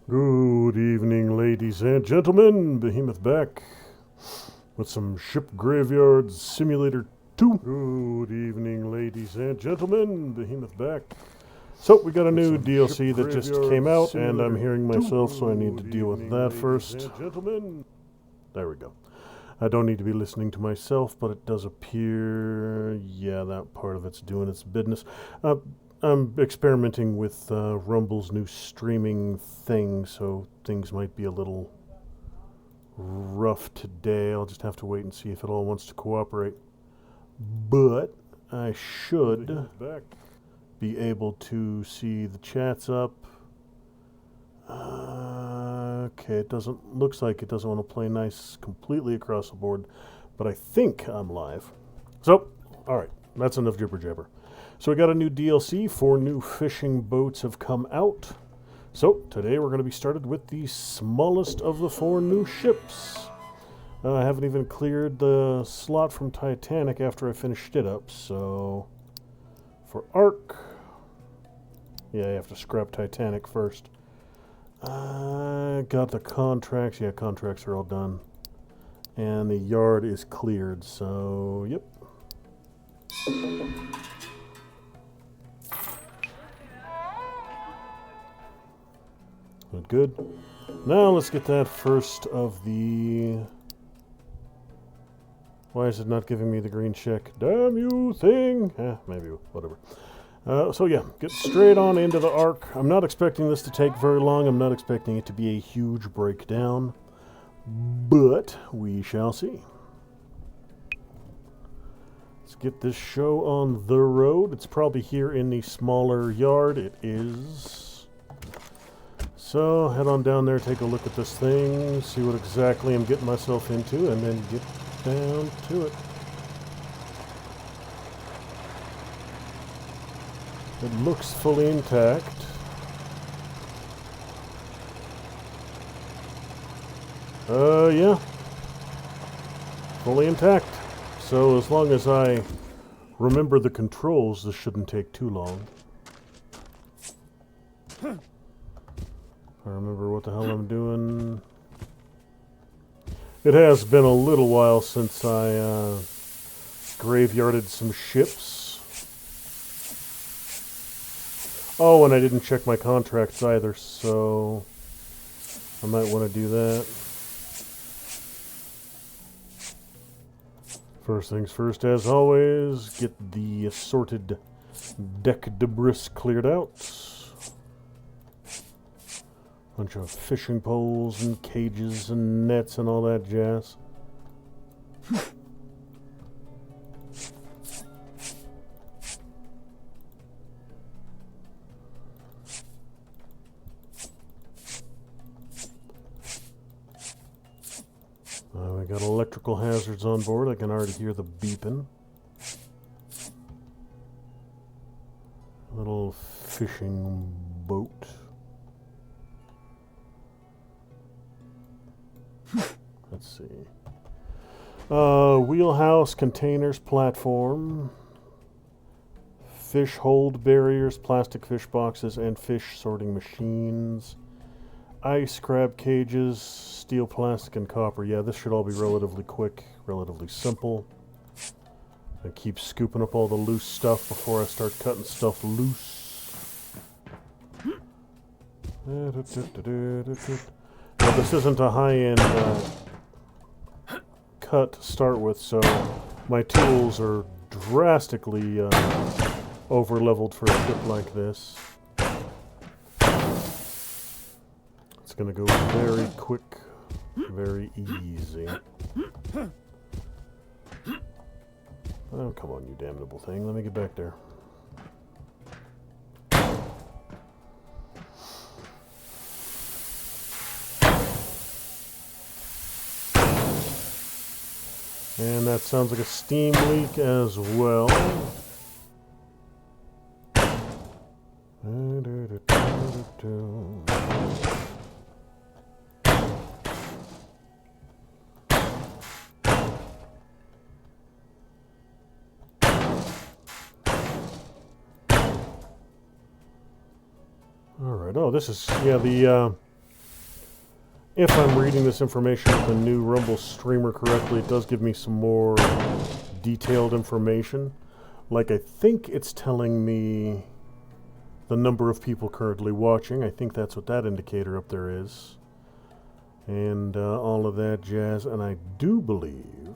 Good evening, ladies and gentlemen. Behemoth back with some Ship Graveyard Simulator 2. Good evening, ladies and gentlemen. Behemoth back. So, we got a new DLC that just came out, and I'm hearing myself, so I need to deal with that first. There we go. I don't need to be listening to myself, but it does appear, yeah, that part of it's doing its business. I'm experimenting with Rumble's new streaming thing, so things might be a little rough today. I'll just have to wait and see if it all wants to cooperate. But I should be able to see the chats up. Okay, looks like it doesn't want to play nice completely across the board, but I think I'm live. So, alright, that's enough jibber jabber. So we got a new DLC. 4 new fishing boats have come out. So today we're going to be started with the smallest of the 4 new ships. I haven't even cleared the slot from Titanic after I finished it up. So for Ark, yeah, you have to scrap Titanic first. I got the contracts. Yeah, contracts are all done. And the yard is cleared. So, yep. Good. Now let's get that first of the... Why is it not giving me the green check? Damn you thing! Maybe, whatever. So yeah, get straight on into the Ark. I'm not expecting this to take very long. I'm not expecting it to be a huge breakdown. But we shall see. Let's get this show on the road. It's probably here in the smaller yard. It is... So, head on down there, take a look at this thing, see what exactly I'm getting myself into, and then get down to it. It looks fully intact. Yeah. Fully intact. So, as long as I remember the controls, this shouldn't take too long. I remember what the hell I'm doing. It has been a little while since I graveyarded some ships. Oh, and I didn't check my contracts either, so I might want to do that. First things first, as always, get the assorted deck debris cleared out. Bunch of fishing poles and cages and nets and all that jazz. We got electrical hazards on board. I can already hear the beeping. Little fishing boat. Let's see. Wheelhouse, containers, platform, fish hold barriers, plastic fish boxes, and fish sorting machines, ice crab cages, steel, plastic, and copper. Yeah, this should all be relatively quick, relatively simple. I keep scooping up all the loose stuff before I start cutting stuff loose. Now, this isn't a high-end cut to start with, so my tools are drastically over-leveled for a ship like this. It's going to go very quick, very easy. Oh, come on, you damnable thing. Let me get back there. And that sounds like a steam leak as well. Alright, oh, this is, yeah, the if I'm reading this information with the new Rumble streamer correctly, it does give me some more detailed information. Like, I think it's telling me the number of people currently watching. I think that's what that indicator up there is. And all of that jazz. And I do believe...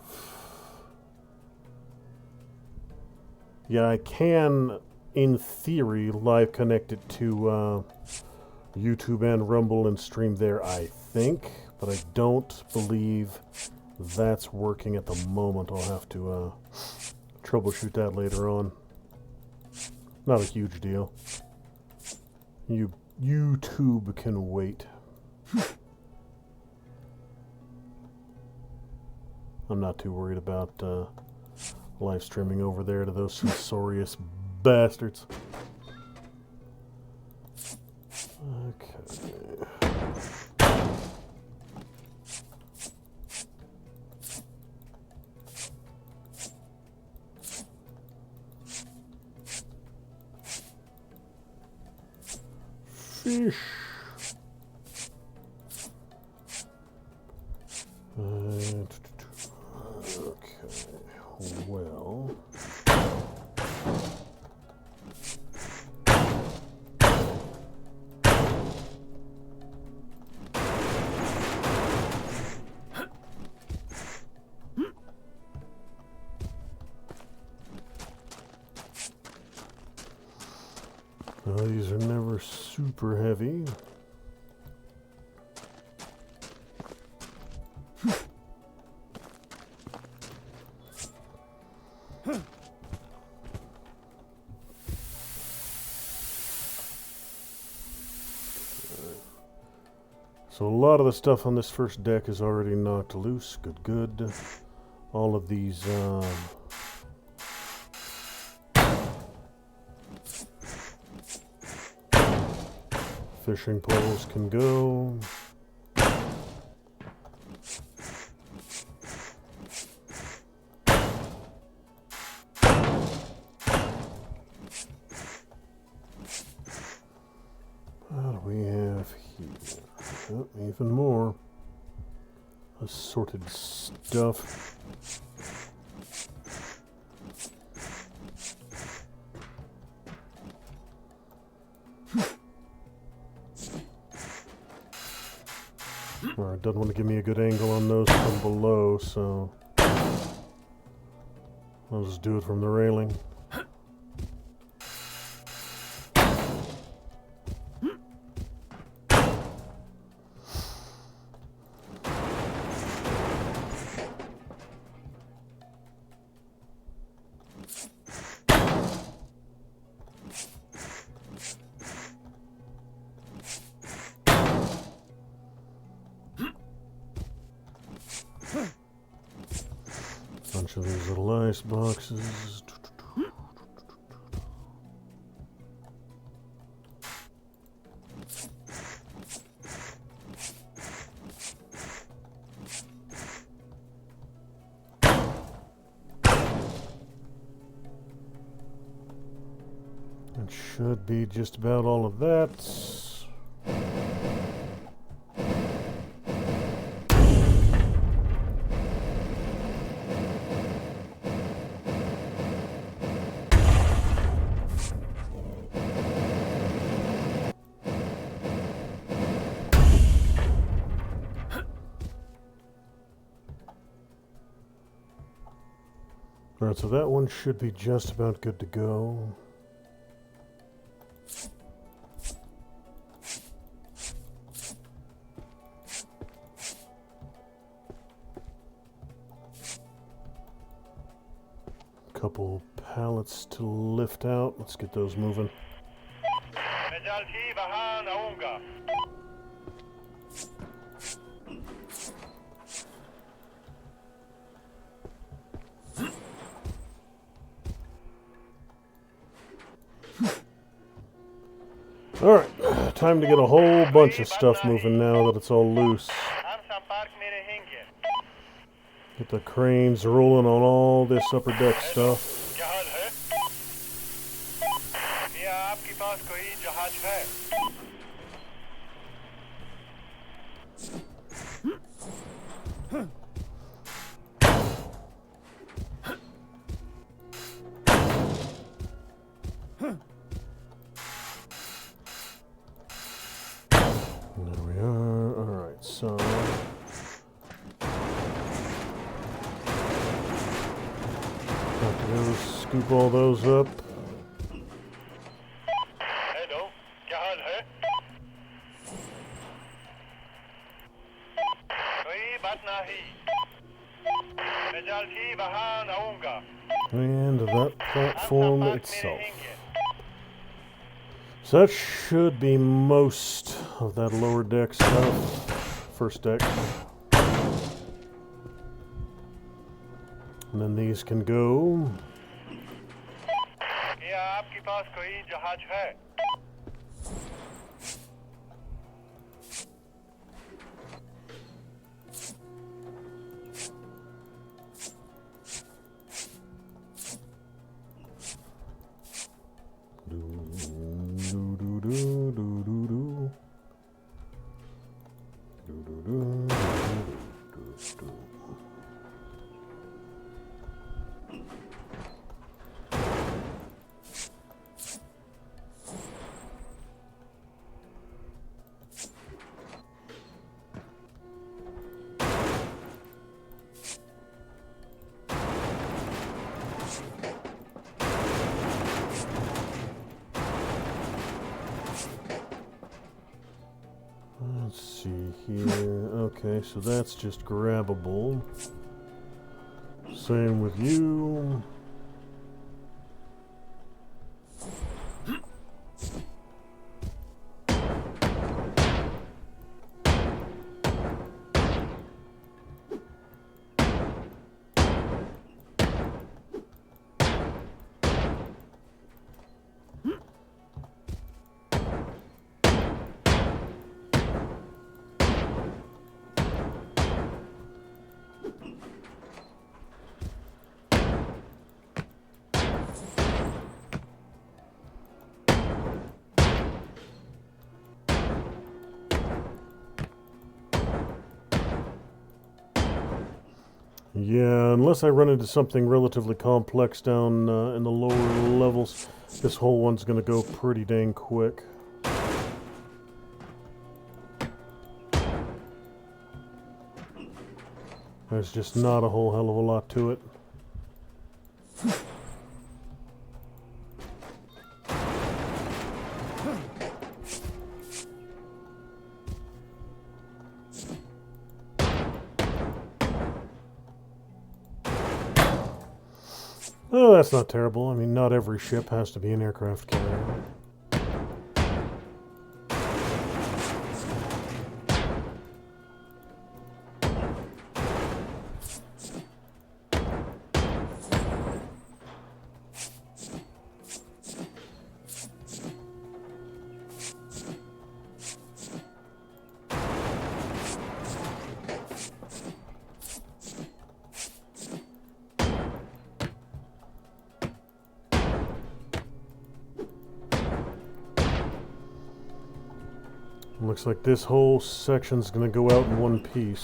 yeah, I can, in theory, live connect it to YouTube and Rumble and stream there, I think. But I don't believe that's working at the moment. I'll have to troubleshoot that later on. Not a huge deal. YouTube can wait. I'm not too worried about live streaming over there to those censorious bastards. Okay. Fish. Okay, well. Well, these are never super heavy. So a lot of the stuff on this first deck is already knocked loose. Good, good. All of these fishing poles can go. What do we have here? Oh, even more assorted stuff. Or it doesn't want to give me a good angle on those from below, so I'll just do it from the railing. Bunch of these little ice boxes. It should be just about all of that. Alright, so that one should be just about good to go. Couple pallets to lift out. Let's get those moving. Alright, time to get a whole bunch of stuff moving now that it's all loose. Get the cranes rolling on all this upper deck stuff. Have to go scoop all those up. Hello, क्या हाल है? कोई बात नहीं। मैं जल्द ही वहाँ आऊँगा। And that platform itself. So that should be most of that lower deck stuff. First deck. And then these can go. क्या आपके पास कोई जहाज है? Let's see here. Okay, so that's just grabbable. Same with you. Yeah, unless I run into something relatively complex down in the lower levels, this whole one's going to go pretty dang quick. There's just not a whole hell of a lot to it. Oh, that's not terrible. I mean, not every ship has to be an aircraft carrier. Looks like this whole section's going to go out in one piece.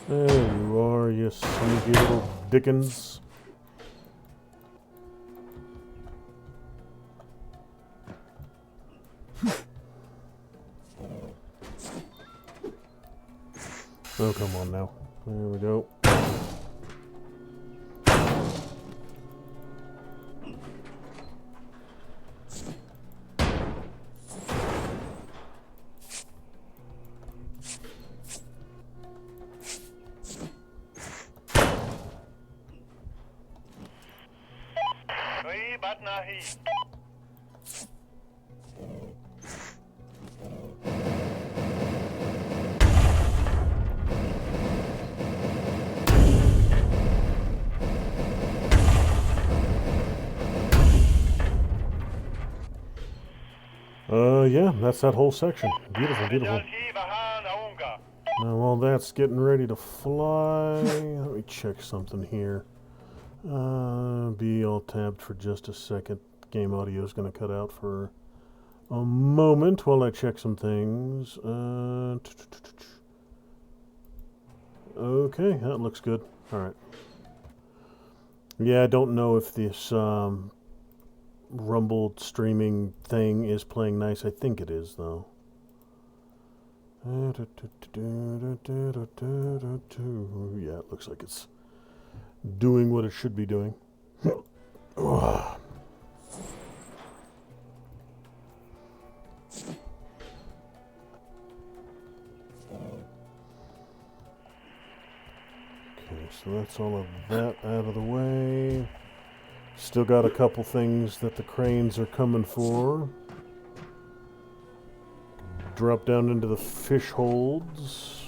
There you are, you sneaky little Dickens. Oh, come on now. There we go. nahi. Yeah, that's that whole section. Beautiful, beautiful. Mejalki bahan aunga. Now, while that's getting ready to fly, let me check something here. Be all tabbed for just a second. Game audio is going to cut out for a moment while I check some things. Okay, that looks good. All right. Yeah, I don't know if this Rumble streaming thing is playing nice. I think it is, though. Yeah, it looks like it's doing what it should be doing. Okay, so that's all of that out of the way. Still got a couple things that the cranes are coming for. Drop down into the fish holds.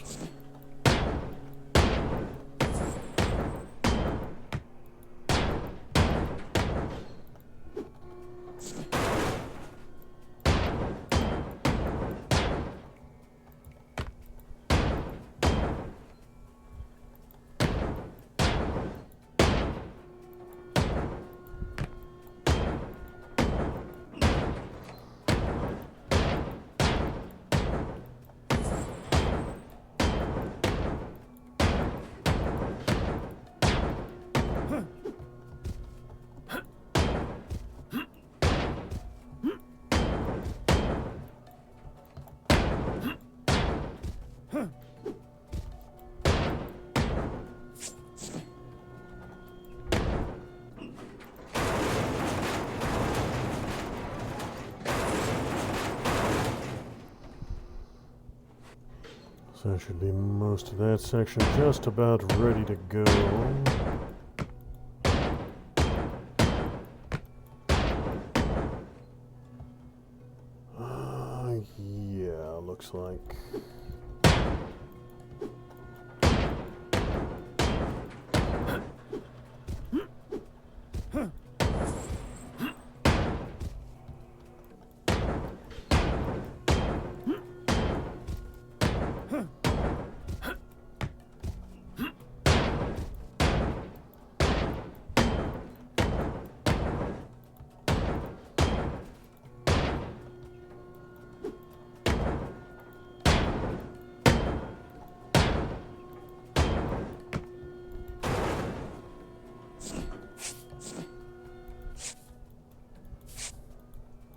So that should be most of that section just about ready to go. Yeah, looks like.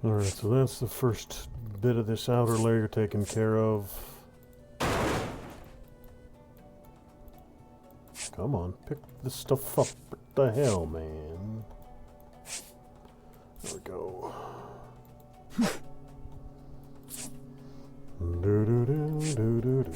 Alright, so that's the first bit of this outer layer taken care of. Come on, pick this stuff up. What the hell, man? There we go. Do do do do do do.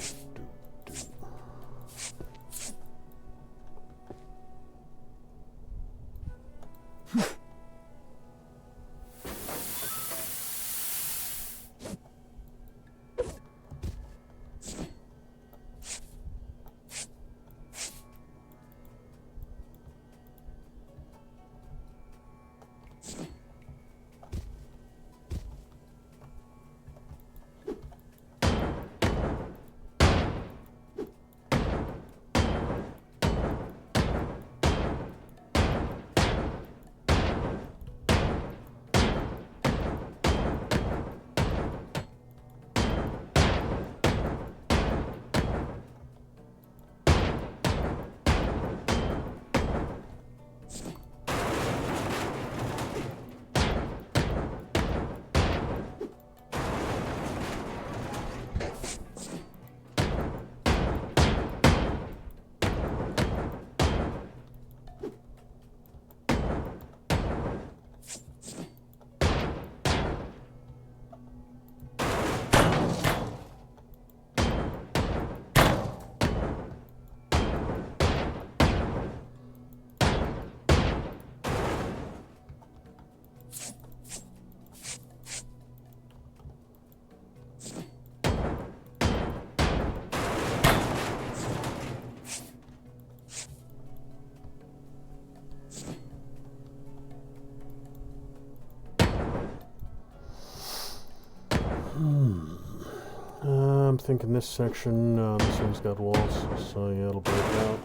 think in this section, this one's got walls, so yeah, it'll break out.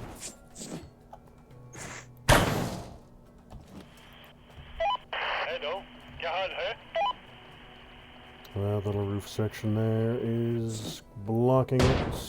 Hello, क्या हाल है? That little roof section there is blocking it.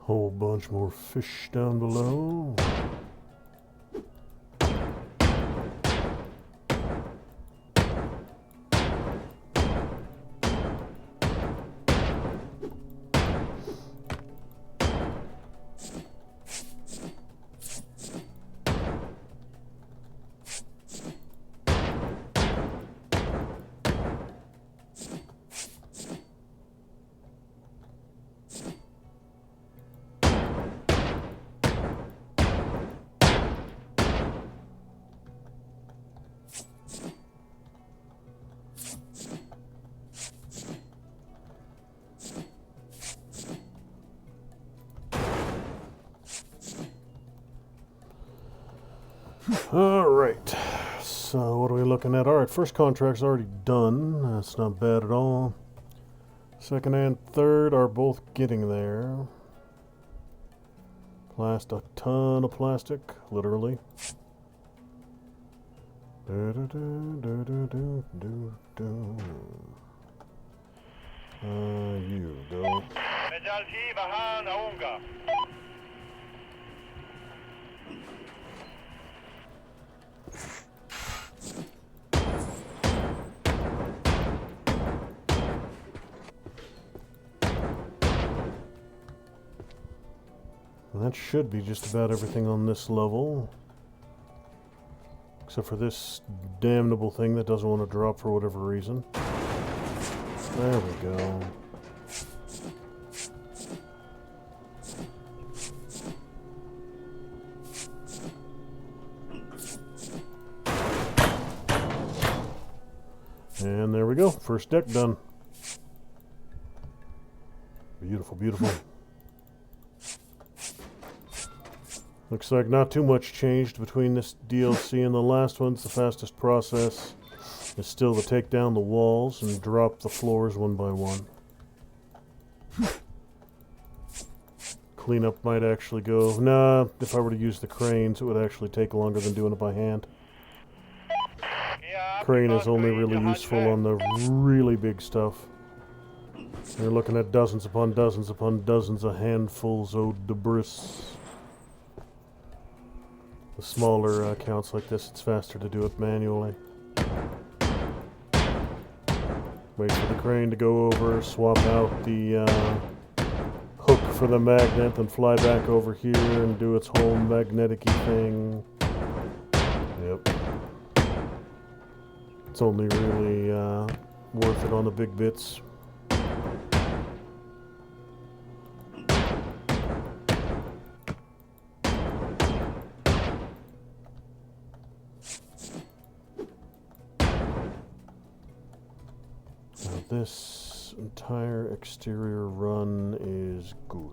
Whole bunch more fish down below. Alright, so what are we looking at? Alright, first contract's already done. That's not bad at all. Second and third are both getting there. A ton of plastic, literally. You go. मैं जल्द ही वहां आऊंगा. That should be just about everything on this level. Except for this damnable thing that doesn't want to drop for whatever reason. There we go. And there we go. First deck done. Beautiful, beautiful. Looks like not too much changed between this DLC and the last one. The fastest process is still to take down the walls and drop the floors one by one. Cleanup might actually go... Nah, if I were to use the cranes, it would actually take longer than doing it by hand. Crane is only really useful on the really big stuff. You're looking at dozens upon dozens of handfuls of debris. The smaller accounts like this, it's faster to do it manually. Wait for the crane to go over, swap out the hook for the magnet, then fly back over here and do its whole magnetic-y thing. Yep. It's only really worth it on the big bits. This entire exterior run is good.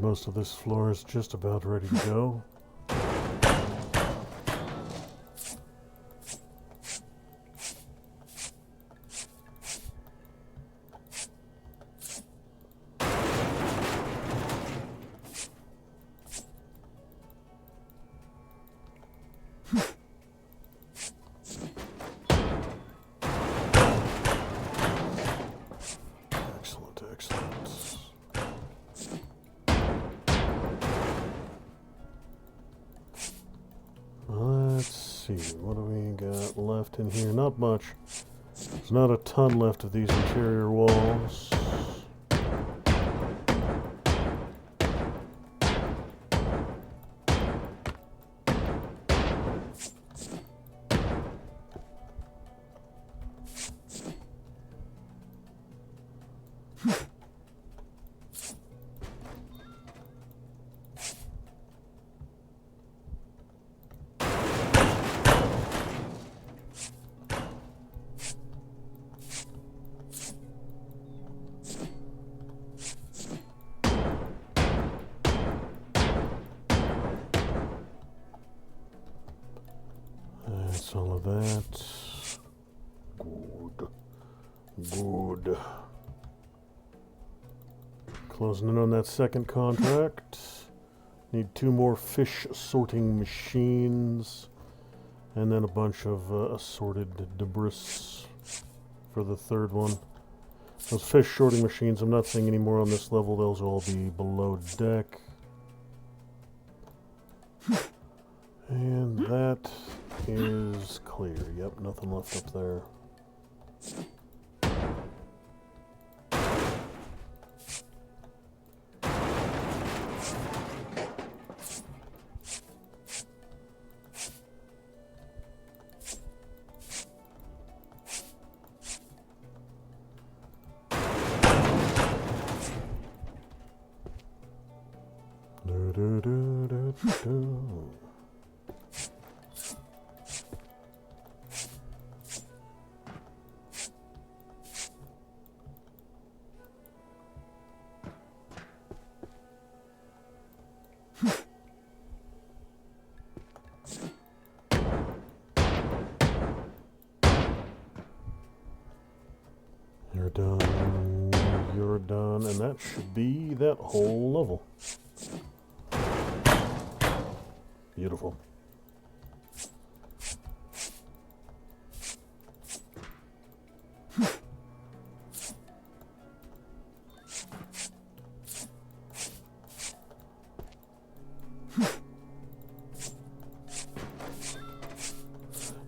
Most of this floor is just about ready to go. Excellent, excellent. Let's see, what do we got left in here? Not much. There's not a ton left of these interior walls. That's all of that. Good. Good. Closing in on that second contract. Need 2 more fish sorting machines. And then a bunch of assorted debris for the third one. Those fish sorting machines, I'm not seeing any more on this level. Those will all be below deck. And that is clear. Yep, nothing left up there. Do, do, do, do, do. You're done, you're done, and that should be that whole level. Beautiful.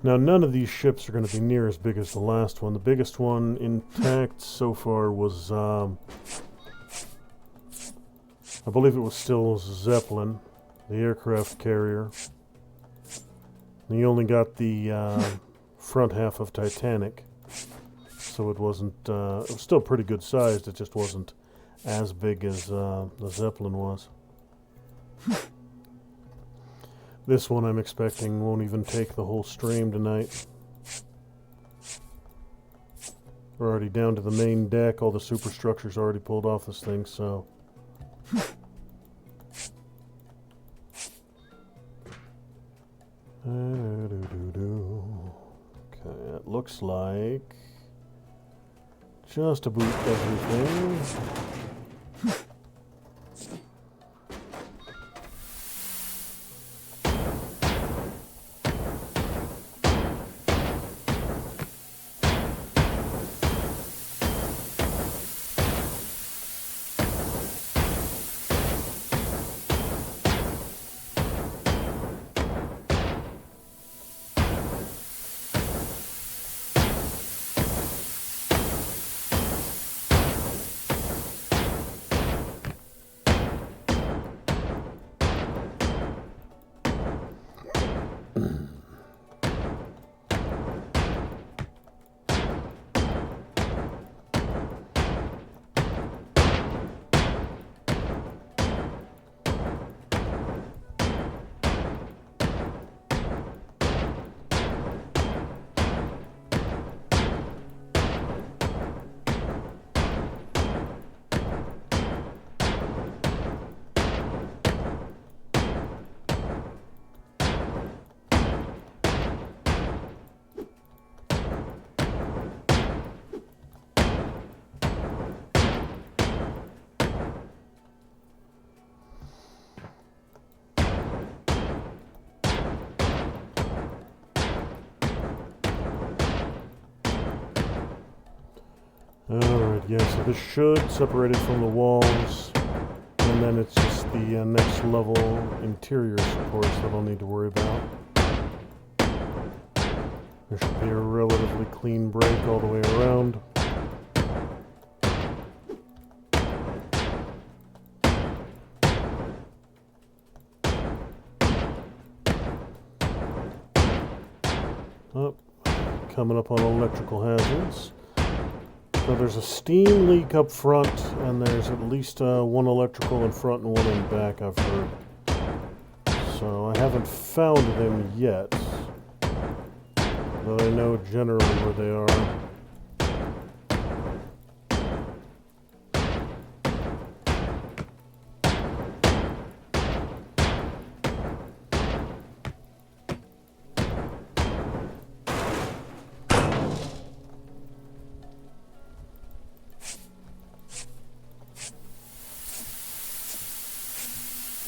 Now, none of these ships are going to be near as big as the last one. The biggest one intact so far was, I believe it was still Zeppelin, the aircraft carrier. And you only got the front half of Titanic, so it wasn't, it was still pretty good sized, it just wasn't as big as the Zeppelin was. This one I'm expecting won't even take the whole stream tonight. We're already down to the main deck. All the superstructure's already pulled off this thing, so... Okay, it looks like... just about everything. Alright, yeah, so this should separate it from the walls. And then it's just the next level interior supports that I'll need to worry about. There should be a relatively clean break all the way around. Oh, coming up on electrical hazards. So there's a steam leak up front, and there's at least one electrical in front and one in back, I've heard. So I haven't found them yet, but I know generally where they are.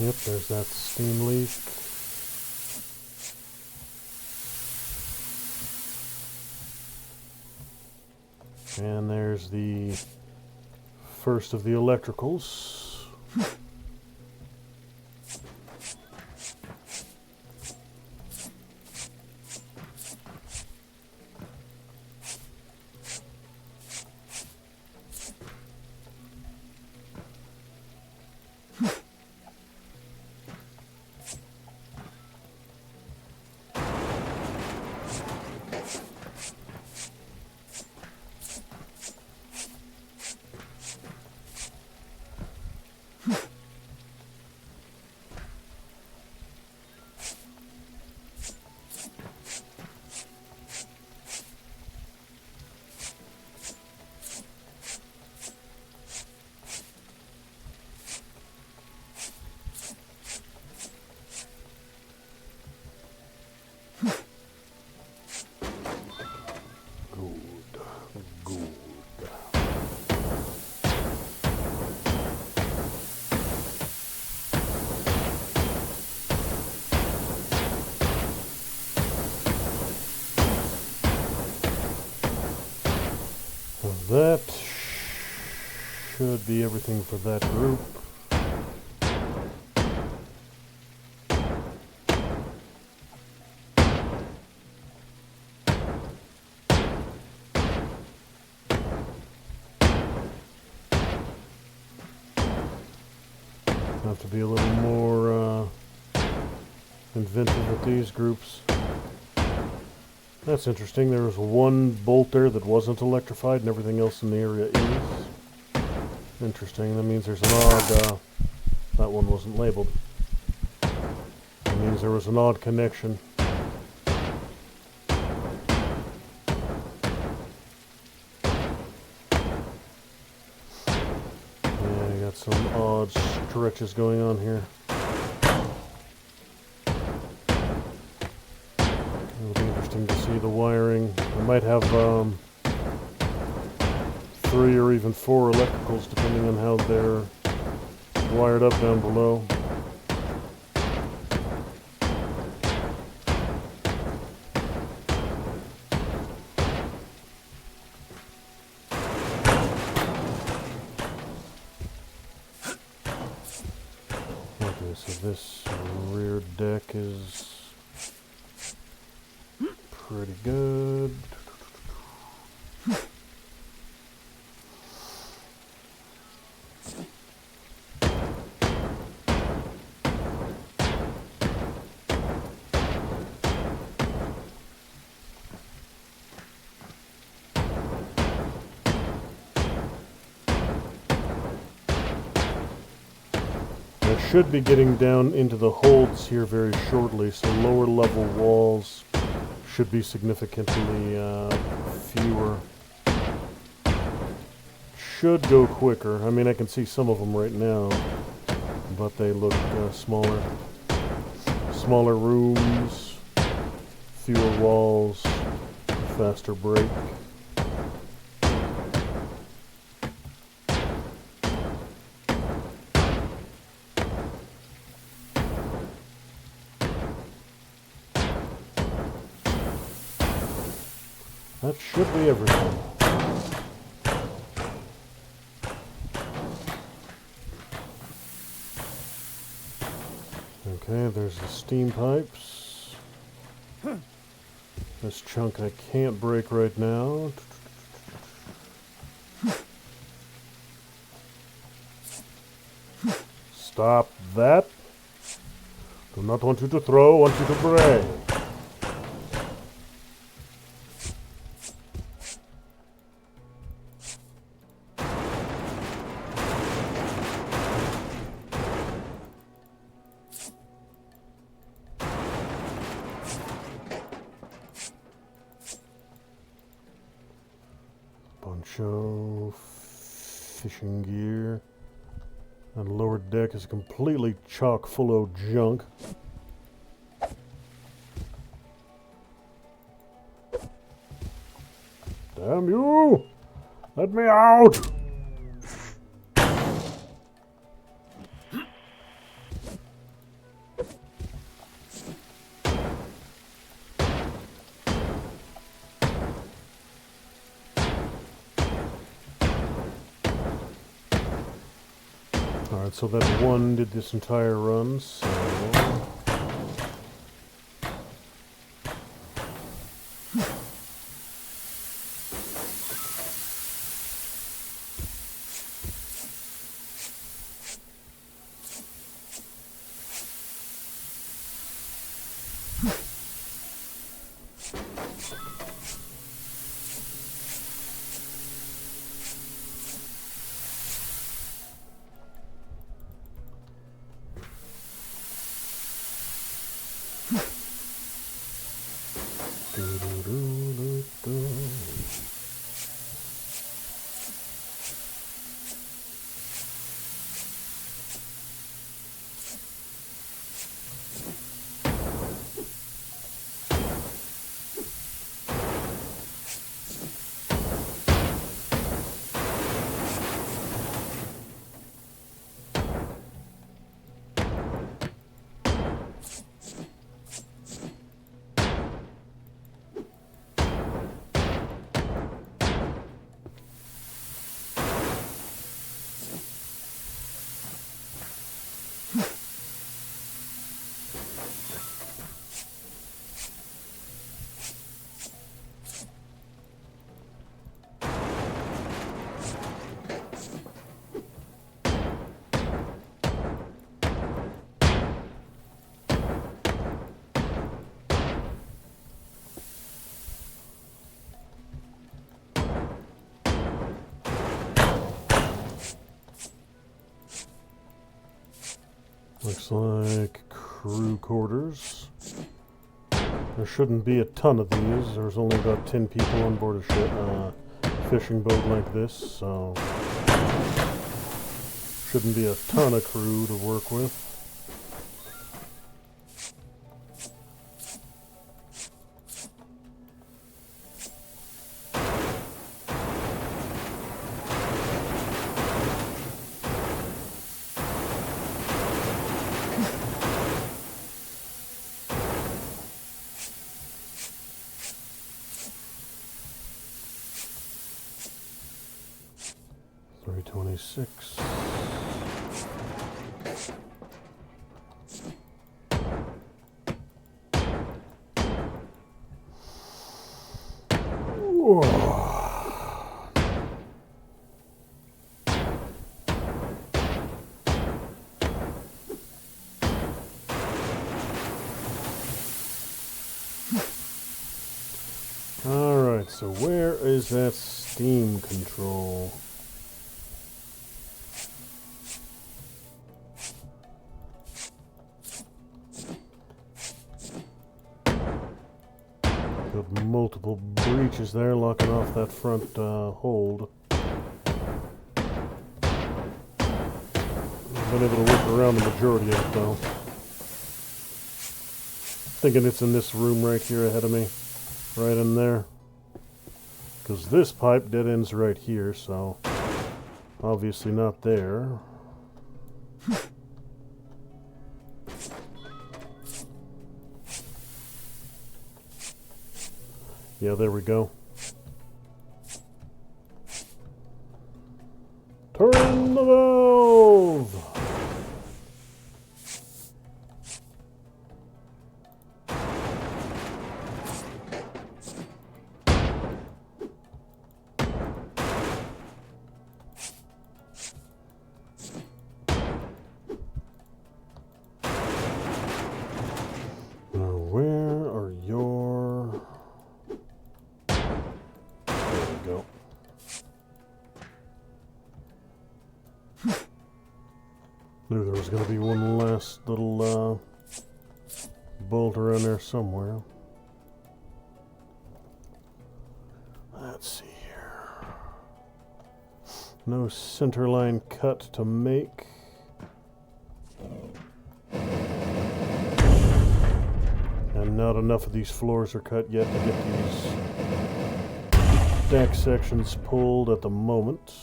Yep, there's that steam leak. And there's the first of the electricals. That should be everything for that group. Have to be a little more inventive with these groups. That's interesting. There was one bolt there that wasn't electrified and everything else in the area is. Interesting. That means there's an odd... that one wasn't labeled. That means there was an odd connection. Yeah, I got some odd stretches going on here. To see the wiring. I might have 3 or even 4 electricals depending on how they're wired up down below. Okay, so this rear deck is pretty good. I should be getting down into the holds here very shortly, so lower level walls should be significantly fewer. Should go quicker. I mean, I can see some of them right now, but they look smaller. Smaller rooms, fewer walls, faster break. That should be everything. Okay, there's the steam pipes. This chunk I can't break right now. Stop that. Do not want you to throw, want you to break. Poncho, fishing gear. That lower deck is completely chock full of junk. Damn you! Let me out! Alright, so that one did this entire run, so... Looks like crew quarters. There shouldn't be a ton of these. There's only about 10 people on board a ship, fishing boat like this, so shouldn't be a ton of crew to work with. $326. Alright, so where is that steam control? Got multiple breaches there locking off that front hold. I've been able to work around the majority of it though. Thinking it's in this room right here ahead of me. Right in there. Because this pipe dead ends right here, so obviously not there. Yeah, there we go. Turn the valve! There's going to be one last little bolt around there somewhere. Let's see here. No center line cut to make. And not enough of these floors are cut yet to get these deck sections pulled at the moment.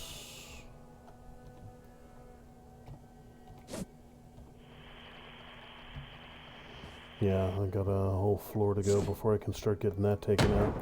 Yeah, I got a whole floor to go before I can start getting that taken out.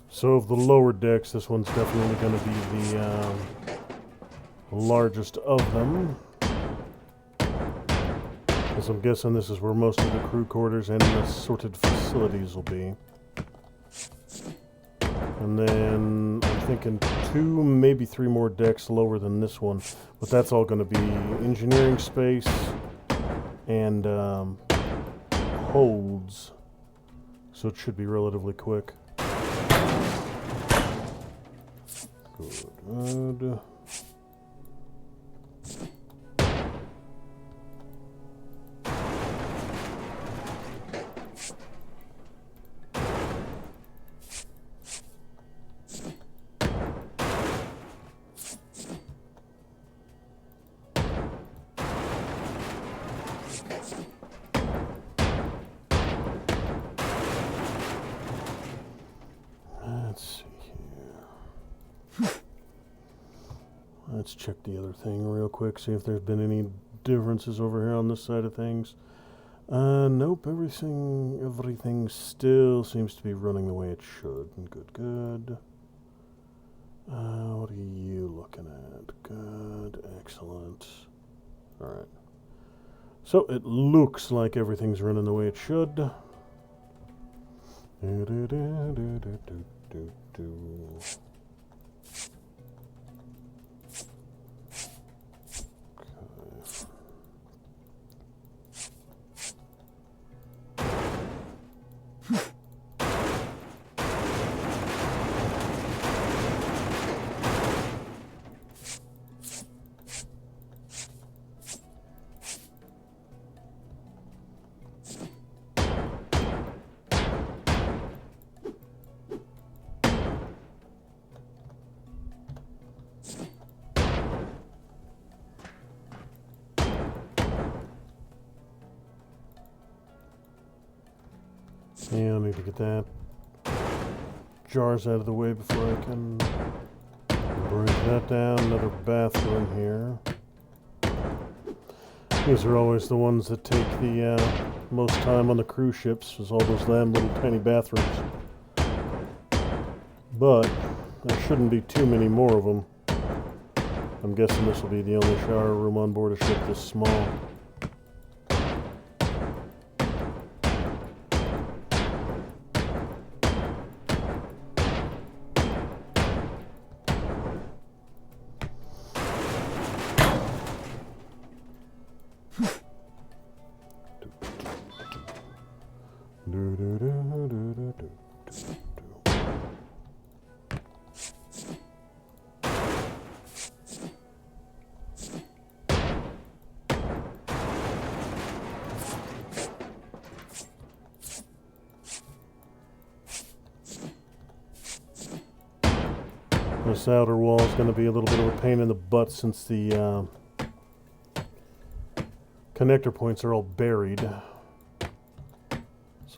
So of the lower decks, this one's definitely going to be the largest of them. As I'm guessing this is where most of the crew quarters and the sorted facilities will be. And then I'm thinking 2, maybe 3 more decks lower than this one. But that's all going to be engineering space and holds, so it should be relatively quick. Good. Let's see here. Let's check the other thing real quick, see if there's been any differences over here on this side of things. Nope, everything still seems to be running the way it should. Good. What are you looking at? Good, excellent. Alright. So it looks like everything's running the way it should. Yeah, I need to get that jars out of the way before I can break that down. Another bathroom here. These are always the ones that take the most time on the cruise ships, is all those damn little tiny bathrooms. But there shouldn't be too many more of them. I'm guessing this will be the only shower room on board a ship this small. This outer wall is going to be a little bit of a pain in the butt since the connector points are all buried. So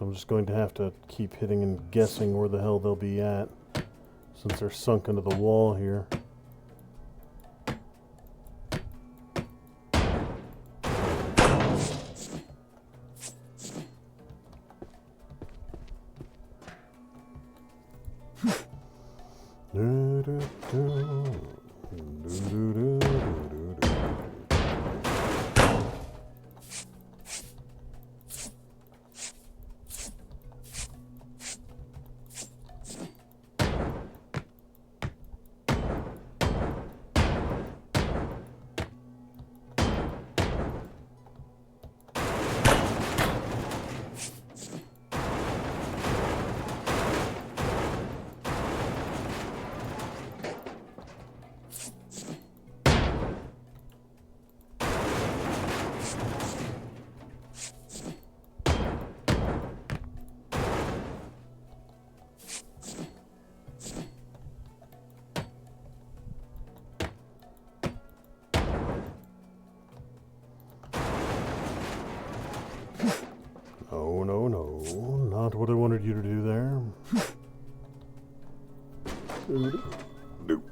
I'm just going to have to keep hitting and guessing where the hell they'll be at since they're sunk into the wall here. No, not what I wanted you to do there. Nope.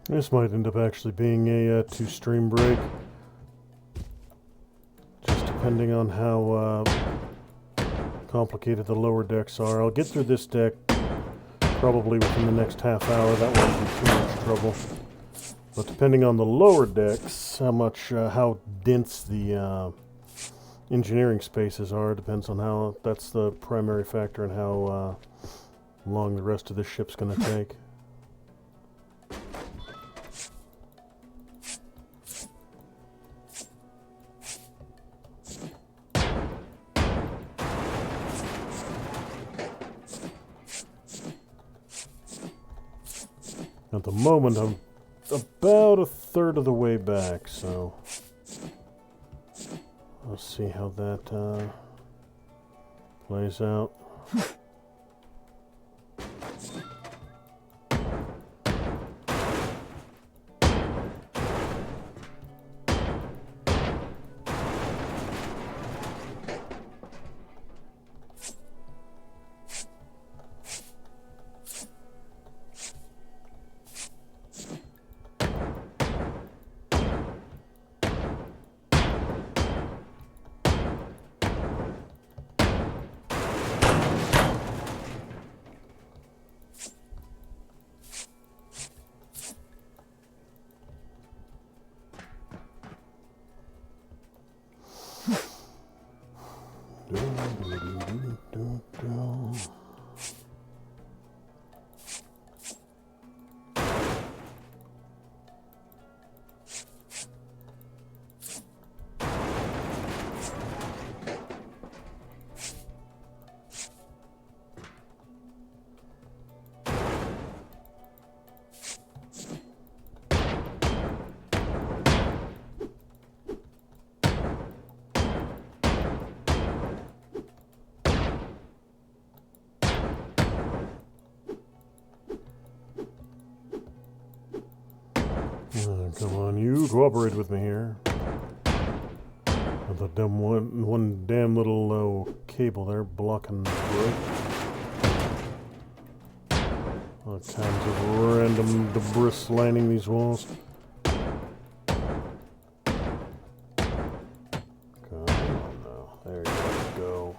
This might end up actually being a two-stream break, just depending on how complicated the lower decks are. I'll get through this deck probably within the next half hour. That won't be too much trouble. But depending on the lower decks, how dense the engineering spaces are, depends on how. That's the primary factor in how long the rest of this ship's going to take. At the moment, I'm about a third of the way back, so let's see how that plays out. Come on, you cooperate with me here. The dumb one damn little cable there blocking the break. All kinds of random debris lining these walls. Come on now, there you go.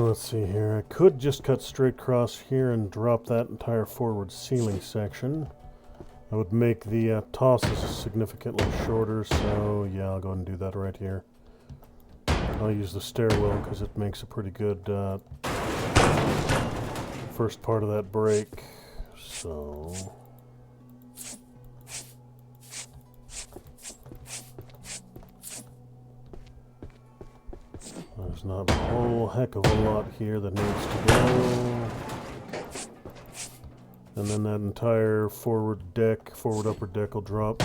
Let's see here. I could just cut straight across here and drop that entire forward ceiling section. I would make the tosses significantly shorter, so yeah, I'll go ahead and do that right here. I'll use the stairwell because it makes a pretty good first part of that break. So there's not a whole heck of a lot here that needs to go. And then that entire forward upper deck will drop.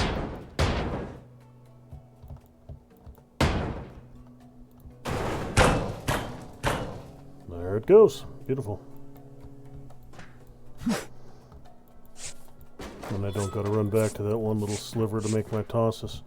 it goes. Beautiful. And I don't gotta run back to that one little sliver to make my tosses.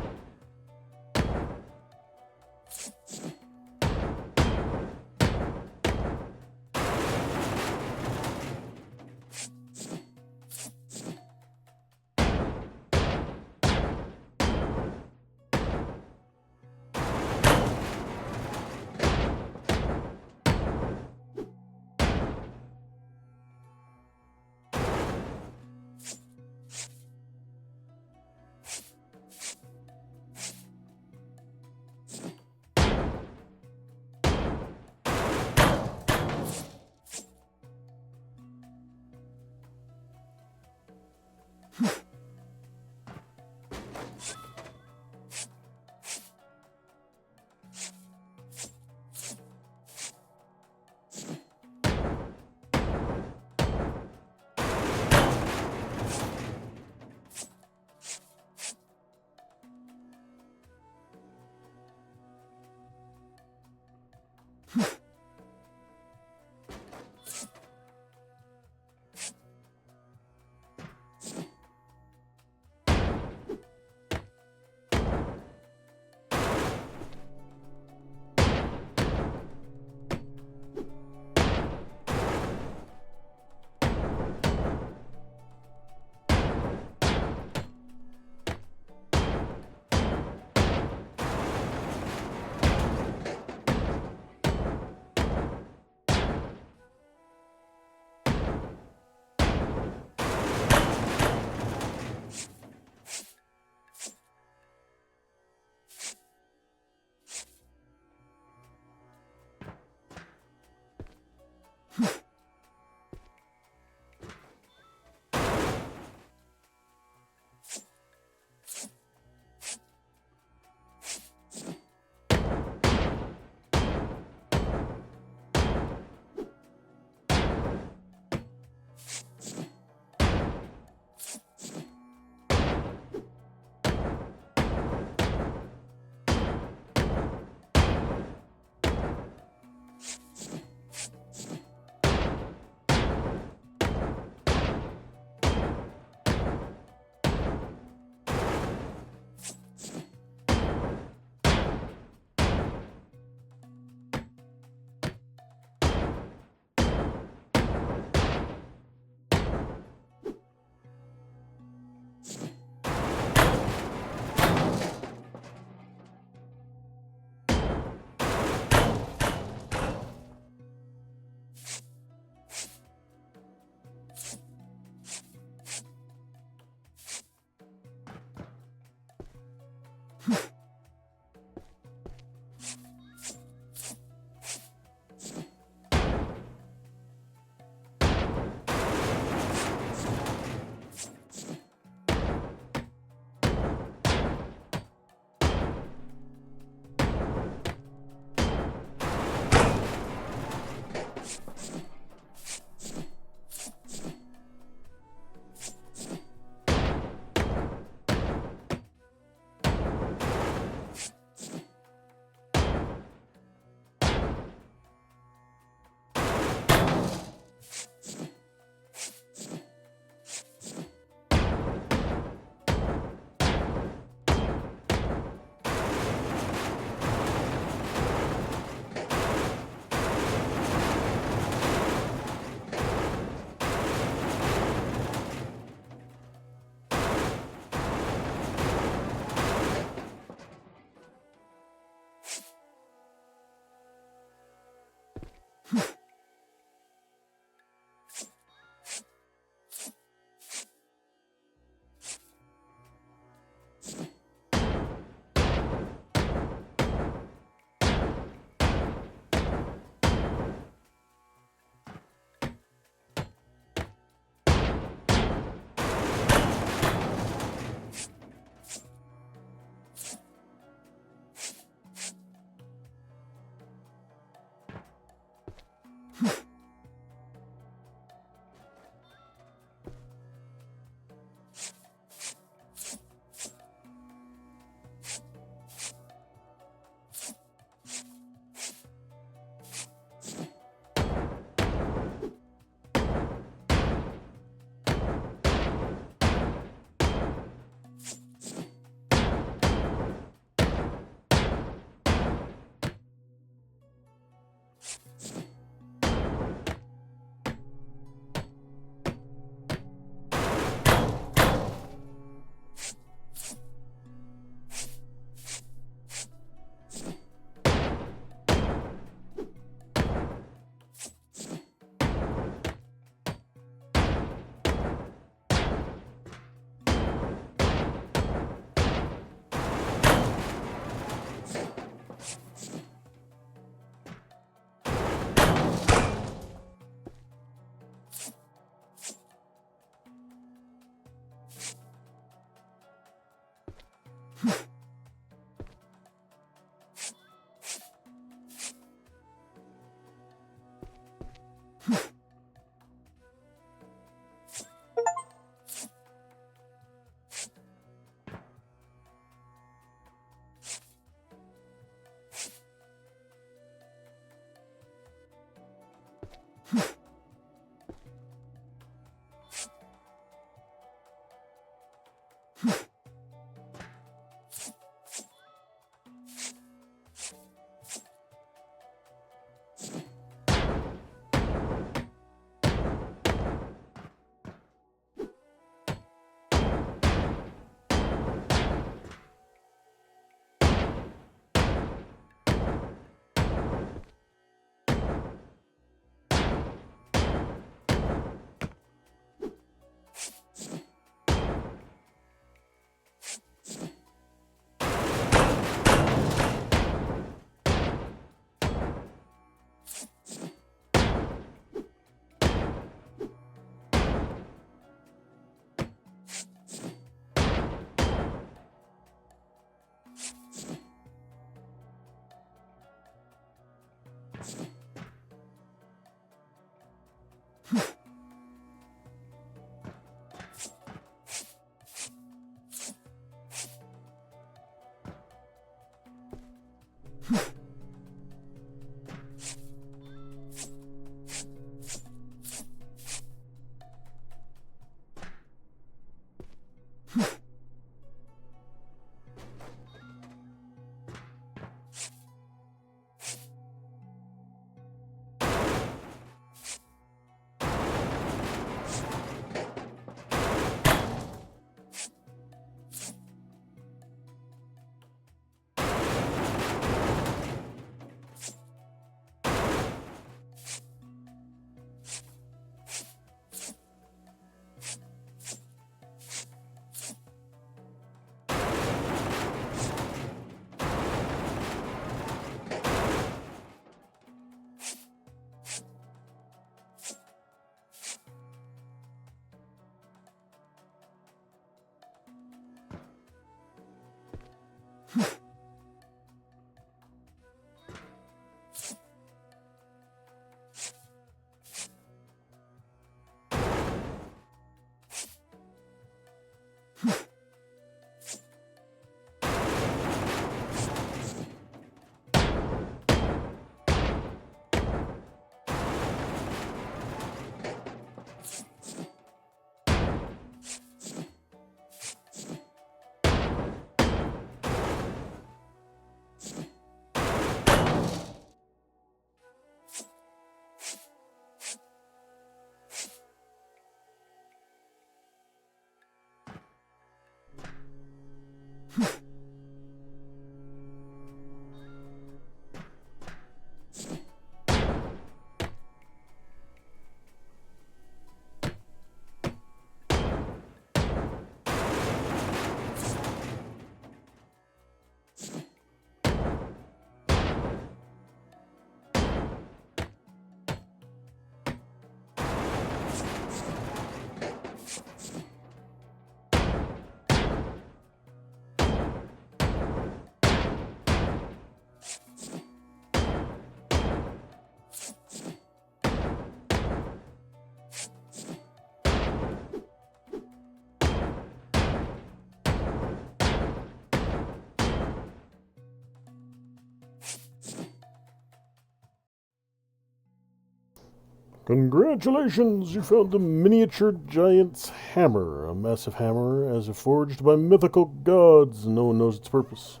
Congratulations! You found the miniature giant's hammer, a massive hammer as if forged by mythical gods. No one knows its purpose.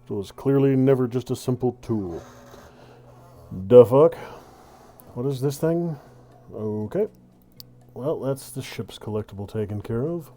It was clearly never just a simple tool. Da fuck? What is this thing? Okay. Well, that's the ship's collectible taken care of.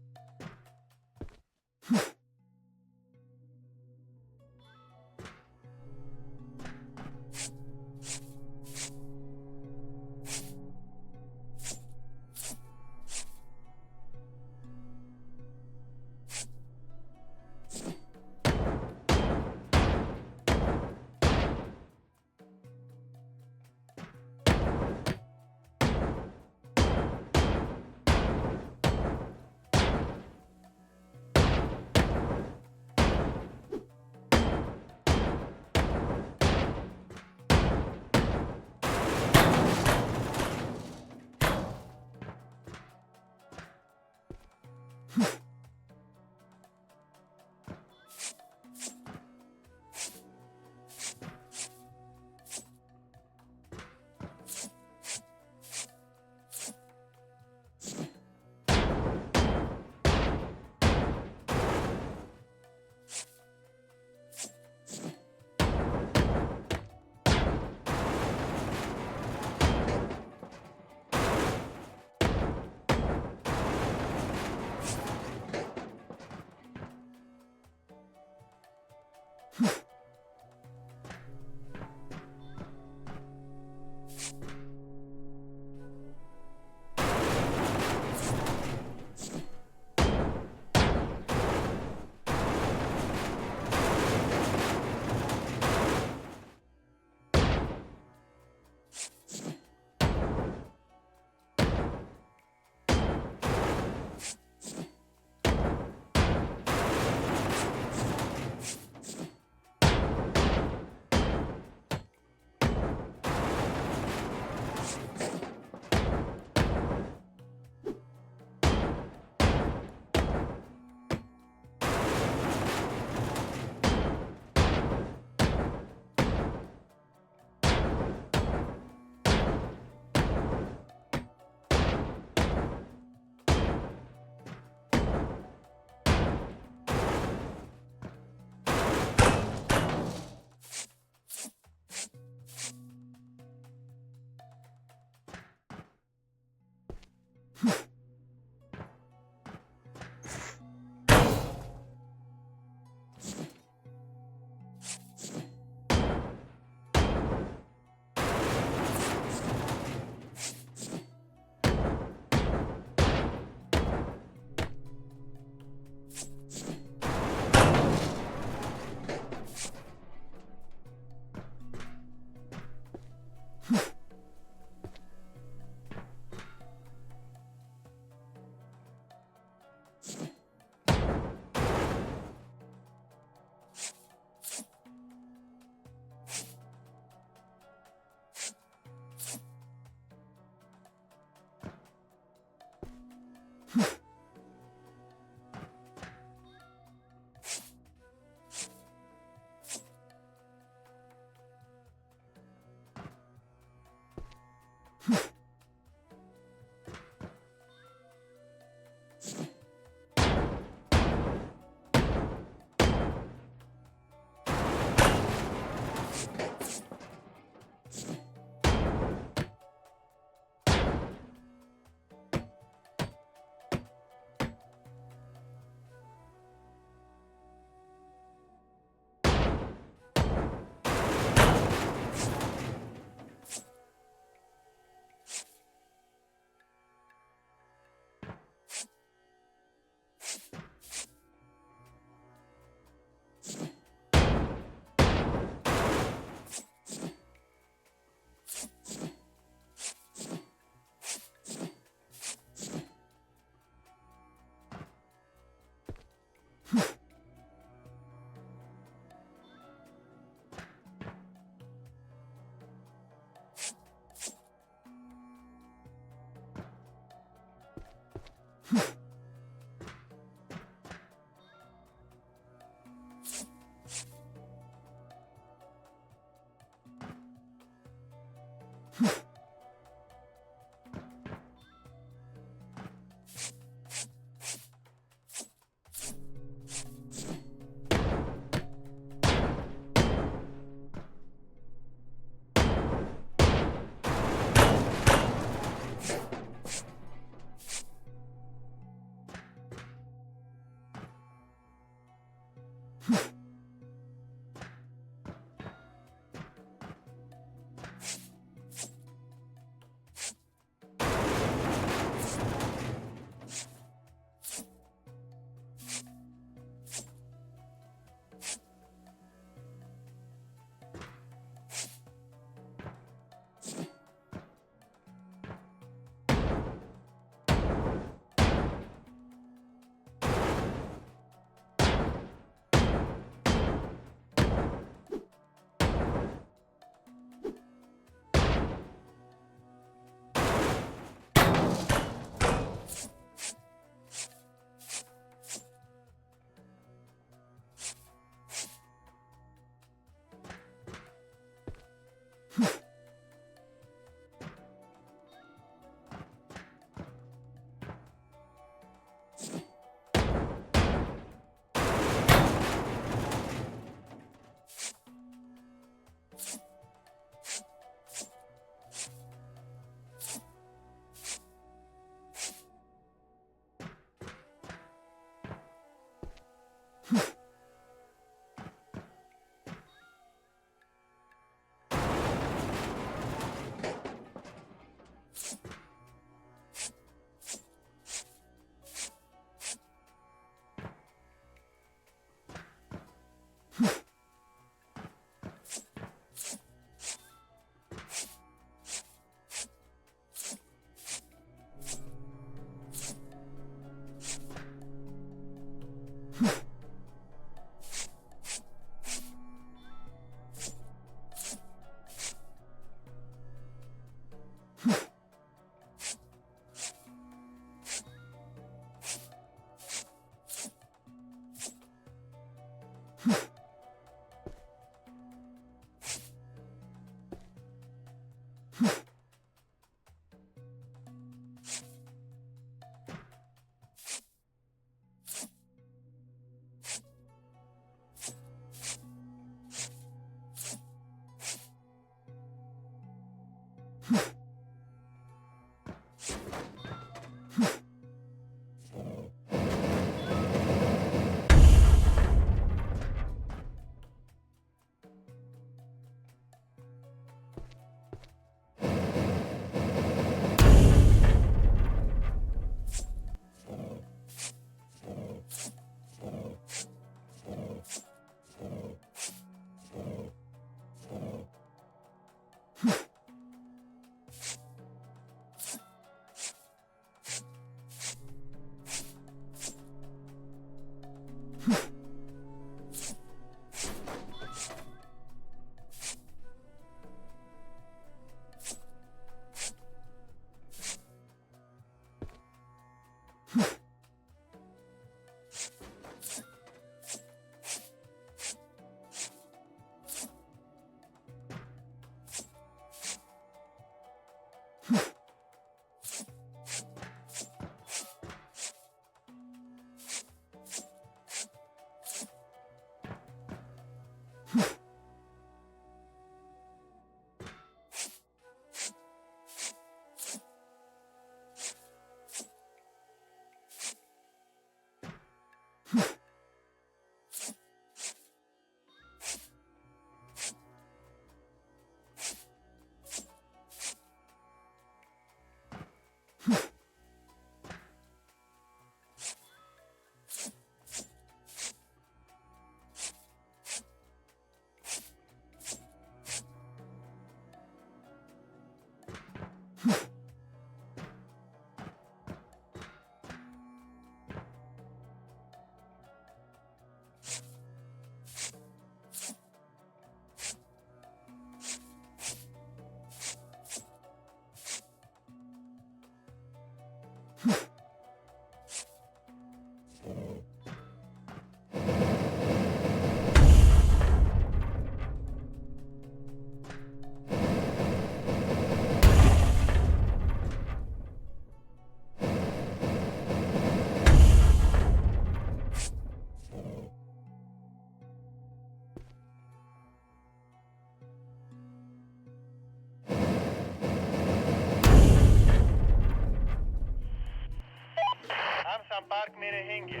संपर्क में रहेंगे।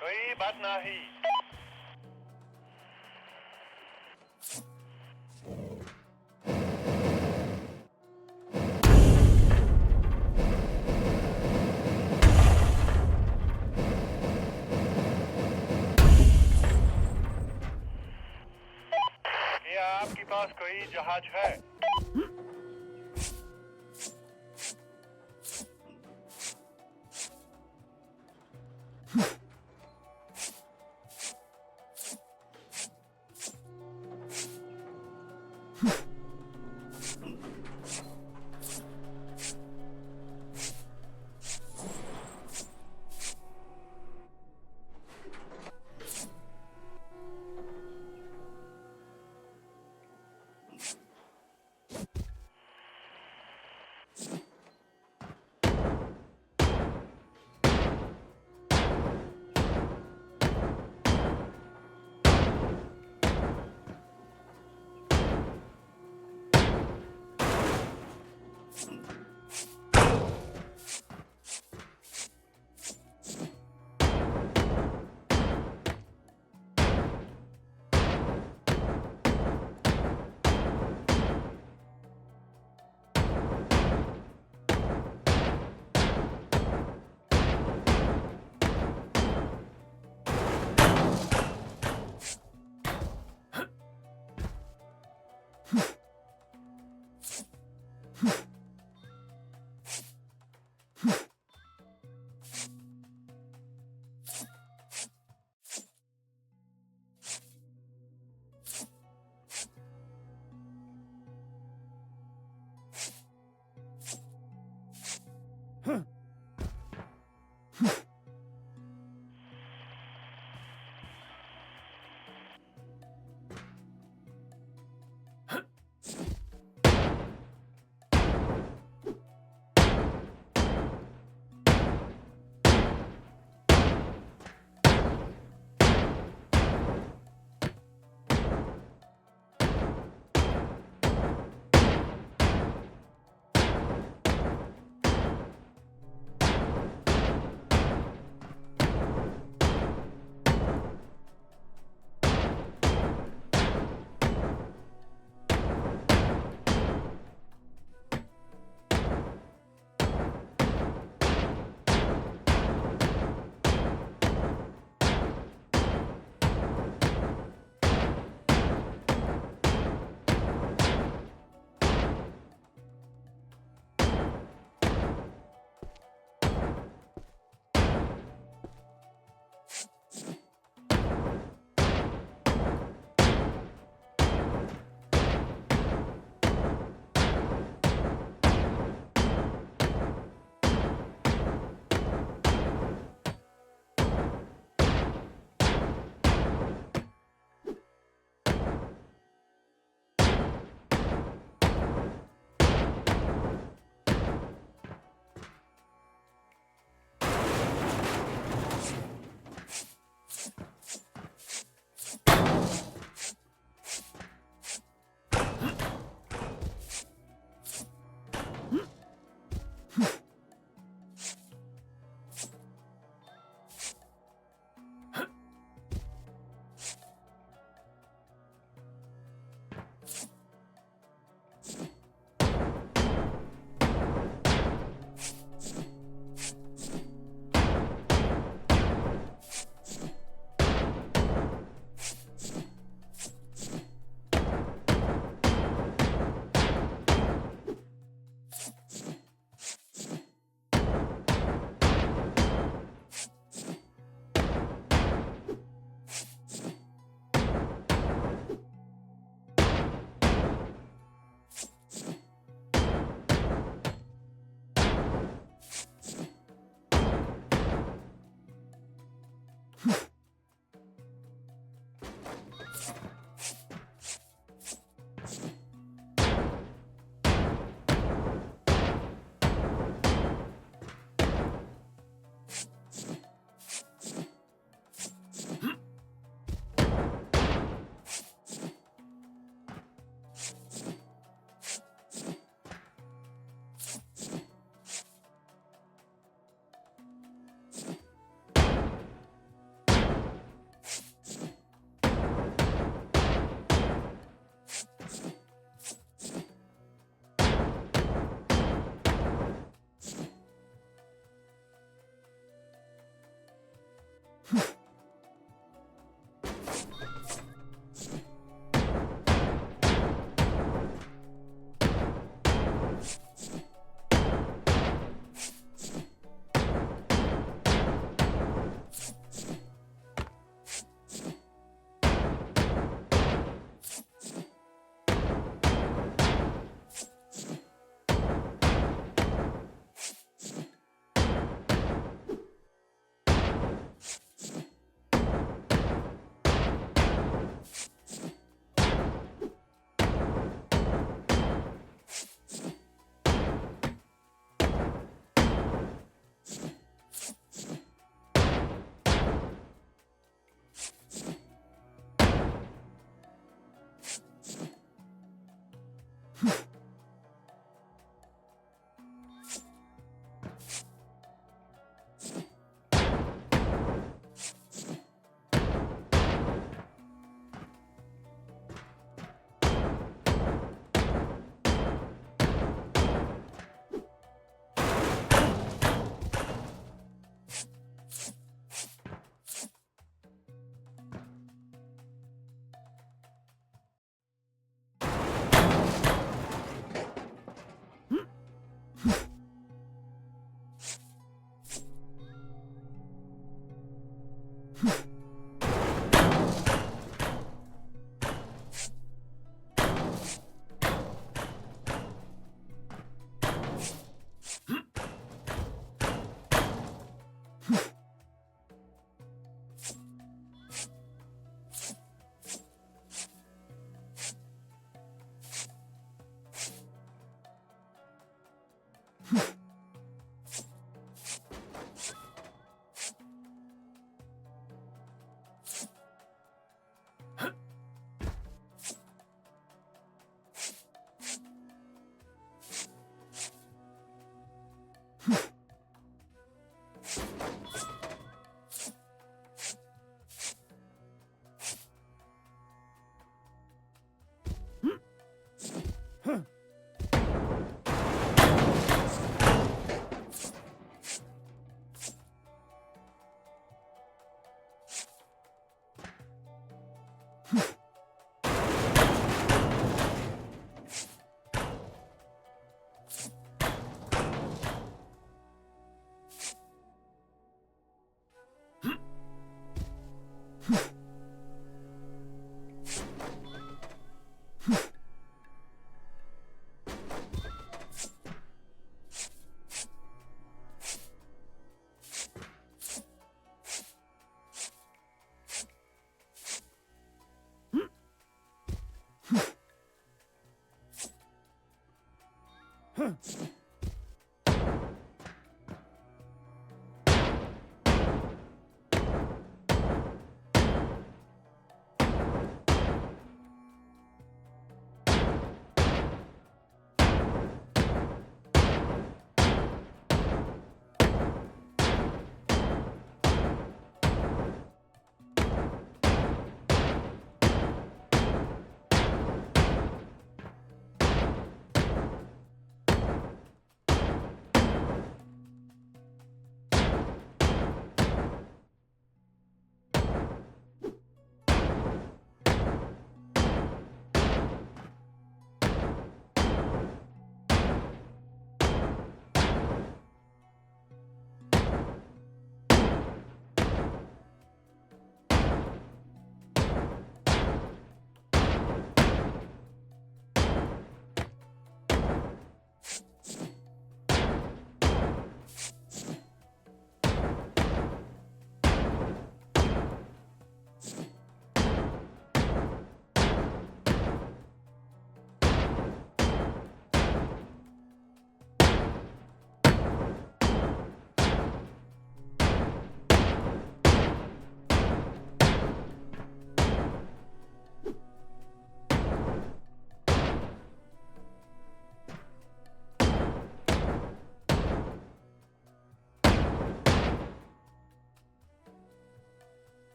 कोई बात नहीं। क्या आपके पास कोई जहाज है?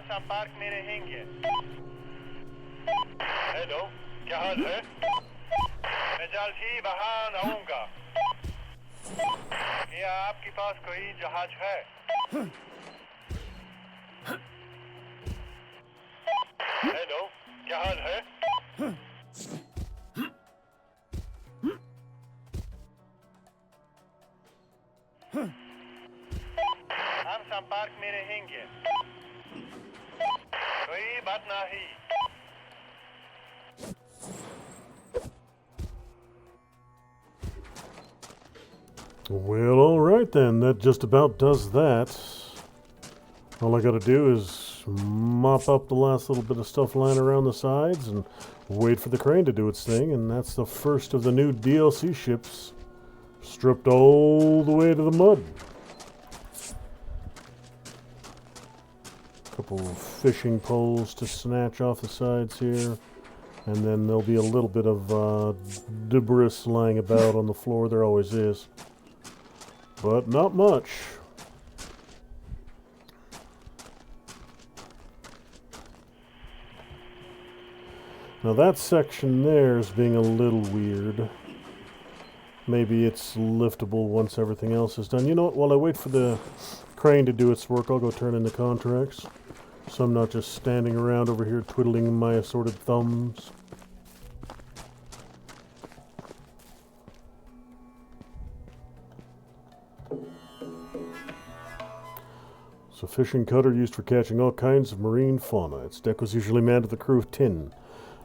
संपर्क में रहेंगे। हेलो, क्या हाल है? मैं जल्द ही वहां आऊंगा। क्या आपके पास कोई जहाज है? हेलो, क्या हाल है? हम संपर्क में रहेंगे। कोई बात नहीं। Well, all right then. That just about does that. All I gotta do is mop up the last little bit of stuff lying around the sides and wait for the crane to do its thing, and that's the first of the new DLC ships stripped all the way to the mud. Couple of fishing poles to snatch off the sides here, and then there'll be a little bit of debris lying about on the floor. There always is, but not much. Now that section there is being a little weird. Maybe it's liftable once everything else is done. You know what? While I wait for the crane to do its work, I'll go turn in the contracts, so I'm not just standing around over here twiddling my assorted thumbs. It's a fishing cutter used for catching all kinds of marine fauna. Its deck was usually manned with a crew of 10.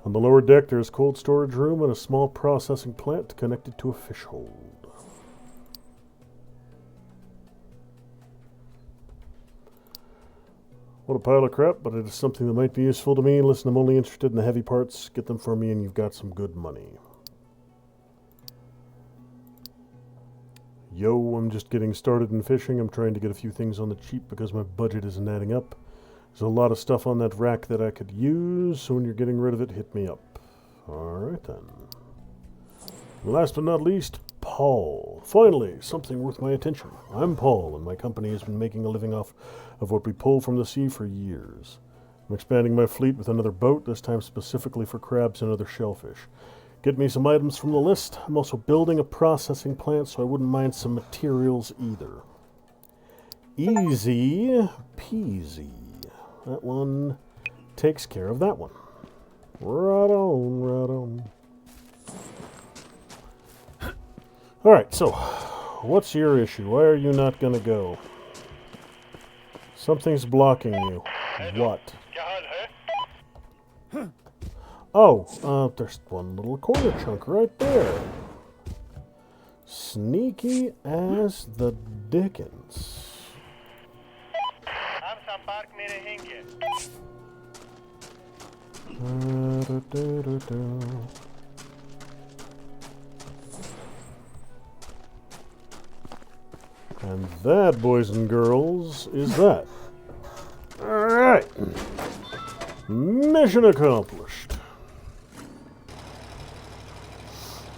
On the lower deck, there is a cold storage room and a small processing plant connected to a fish hold. What a pile of crap, but it is something that might be useful to me. Listen, I'm only interested in the heavy parts. Get them for me and you've got some good money. Yo, I'm just getting started in fishing. I'm trying to get a few things on the cheap because my budget isn't adding up. There's a lot of stuff on that rack that I could use, so when you're getting rid of it, hit me up. Alright then. Last but not least, Paul. Finally, something worth my attention. I'm Paul, and my company has been making a living off of what we pull from the sea for years. I'm expanding my fleet with another boat, this time specifically for crabs and other shellfish. Get me some items from the list. I'm also building a processing plant, so I wouldn't mind some materials either. Easy peasy. That one takes care of that one. Right on, right on. Alright, so, what's your issue? Why are you not gonna go? Something's blocking you. What? Oh, there's one little corner chunk right there. Sneaky as the dickens. And that, boys and girls, is that. Alright. Mission accomplished.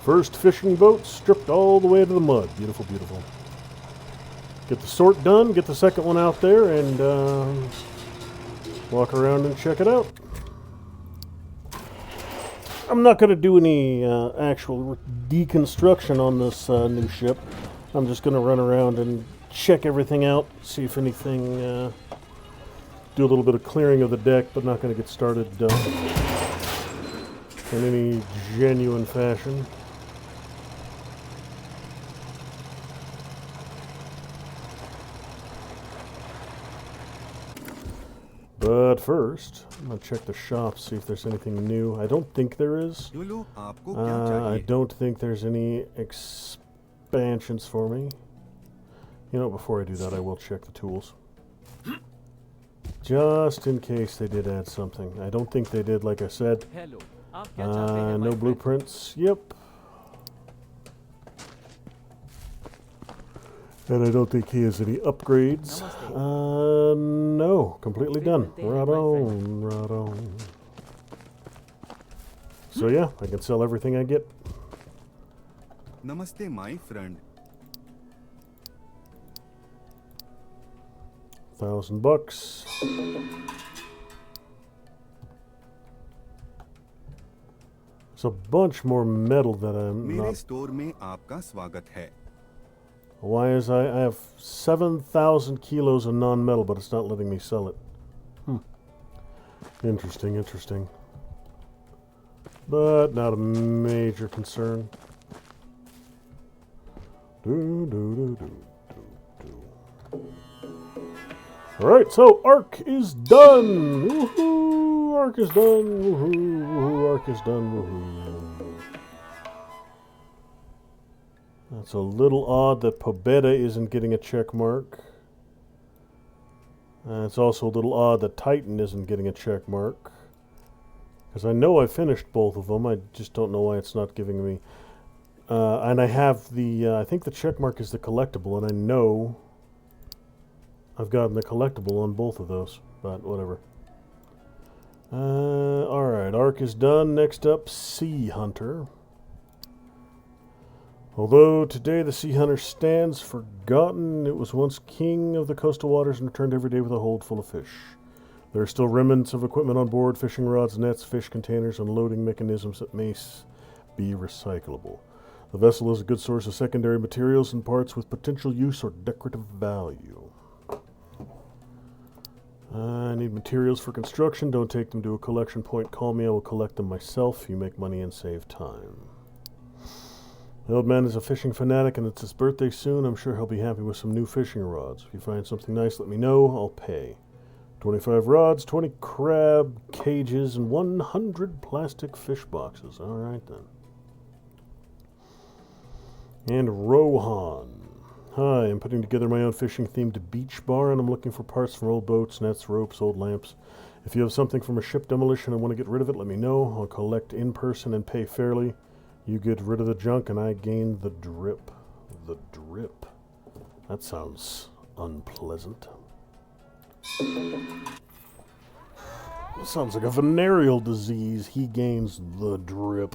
First fishing boat stripped all the way to the mud. Beautiful, beautiful. Get the sort done, get the second one out there, and walk around and check it out. I'm not going to do any actual deconstruction on this new ship. I'm just going to run around and check everything out, see if anything, do a little bit of clearing of the deck, but not going to get started in any genuine fashion. But first, I'm going to check the shop, see if there's anything new. I don't think there is. I don't think there's any expansions for me. You know, before I do that, I will check the tools. Just in case they did add something. I don't think they did, like I said. No blueprints. Yep. And I don't think he has any upgrades. No, completely done. Right on, right on. So yeah, I can sell everything I get. Namaste, my friend. $1,000. It's a bunch more metal that I'm मेरे not... store में आपका स्वागत है. Why is I have 7,000 kilos of non-metal, but it's not letting me sell it. Interesting, interesting. But not a major concern. Alright, so Arc is done! Woohoo! Arc is done! Woohoo! Woohoo! Arc is done! Woohoo! That's a little odd that Pobeda isn't getting a check mark. It's also a little odd that Titan isn't getting a check mark. Because I know I finished both of them, I just don't know why it's not giving me... and I have the... I think the check mark is the collectible, and I know I've gotten the collectible on both of those, but whatever. Alright, Arc is done. Next up, Sea Hunter. Although today the Sea Hunter stands forgotten, it was once king of the coastal waters and returned every day with a hold full of fish. There are still remnants of equipment on board, fishing rods, nets, fish containers, and loading mechanisms that may be recyclable. The vessel is a good source of secondary materials and parts with potential use or decorative value. I need materials for construction. Don't take them to a collection point. Call me, I will collect them myself. You make money and save time. The old man is a fishing fanatic and it's his birthday soon. I'm sure he'll be happy with some new fishing rods. If you find something nice, let me know. I'll pay. 25 rods, 20 crab cages, and 100 plastic fish boxes. Alright then. And Rohan. Hi, I'm putting together my own fishing-themed beach bar, and I'm looking for parts from old boats, nets, ropes, old lamps. If you have something from a ship demolition and want to get rid of it, let me know. I'll collect in person and pay fairly. You get rid of the junk, and I gain the drip. The drip. That sounds unpleasant. That sounds like a venereal disease. He gains the drip.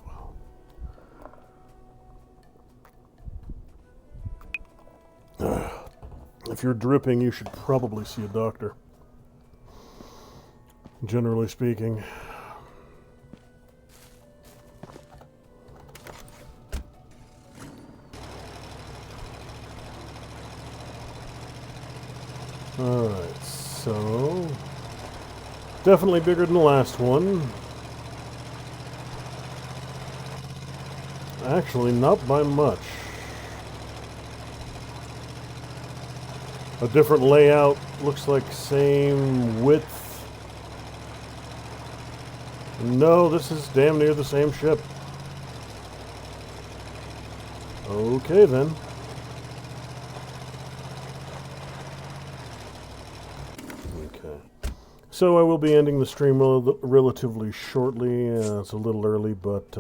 If you're dripping, you should probably see a doctor. Generally speaking. Alright, so... definitely bigger than the last one. Actually, not by much. A different layout, looks like same width. No, this is damn near the same ship. Okay then. Okay. So I will be ending the stream relatively shortly. It's a little early, but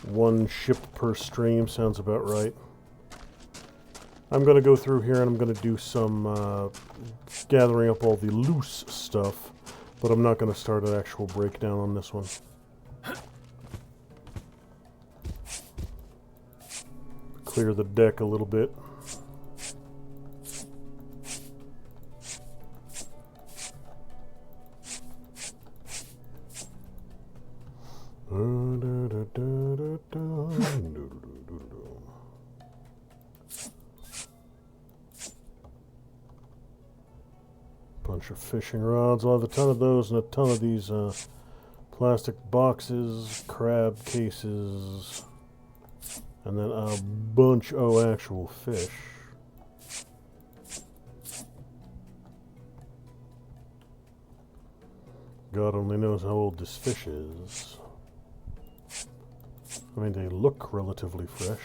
one ship per stream sounds about right. I'm going to go through here and I'm going to do some gathering up all the loose stuff, but I'm not going to start an actual breakdown on this one. Clear the deck a little bit. Bunch of fishing rods. I'll have a ton of those and a ton of these plastic boxes, crab cases, and then a bunch of actual fish. God only knows how old this fish is. I mean, they look relatively fresh.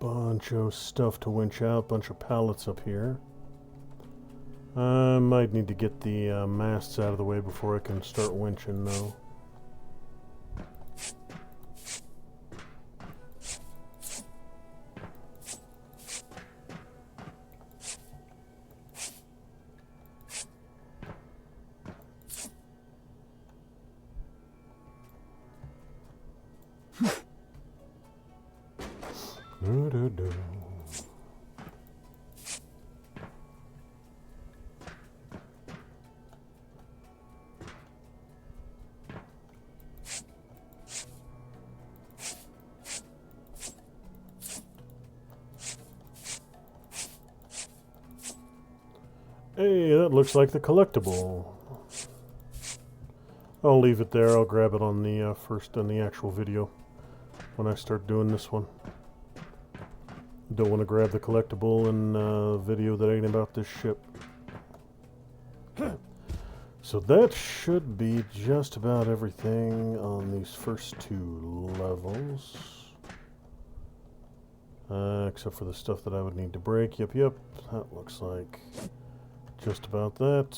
Bunch of stuff to winch out, bunch of pallets up here. I might need to get the masts out of the way before I can start winching, though. Hey, that looks like the collectible. I'll leave it there. I'll grab it on the first on the actual video when I start doing this one. Don't want to grab the collectible in a video that ain't about this ship. So that should be just about everything on these first two levels. Except for the stuff that I would need to break. Yep. That looks like just about that.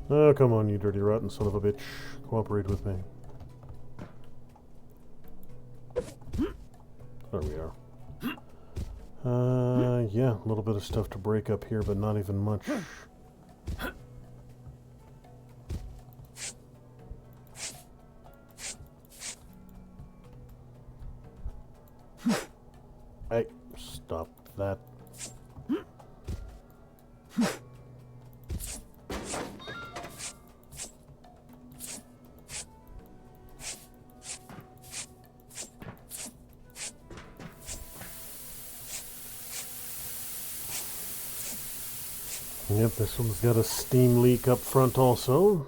Oh, come on, you dirty rotten son of a bitch. Cooperate with me. There we are. Yeah, a little bit of stuff to break up here, but not even much. Hey, stop that. Yep, this one's got a steam leak up front also.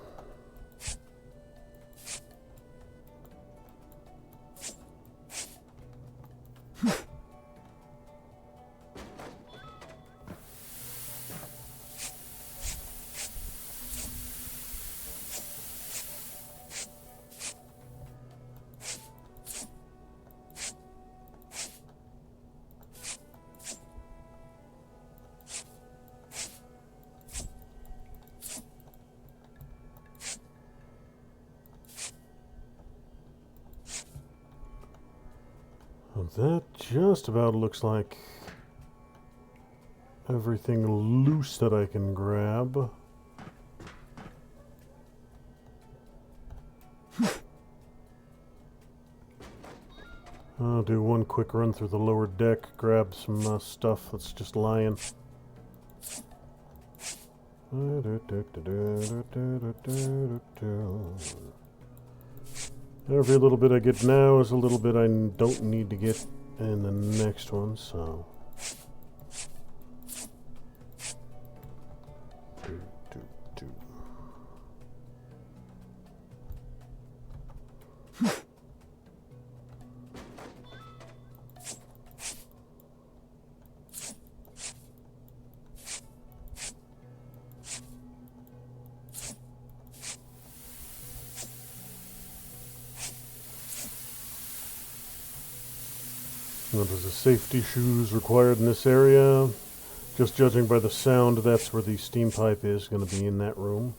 That just about looks like everything loose that I can grab. I'll do one quick run through the lower deck, grab some stuff that's just lying. Every little bit I get now is a little bit I don't need to get in the next one, so. There's a safety shoes required in this area. Just judging by the sound, that's where the steam pipe is going to be, in that room.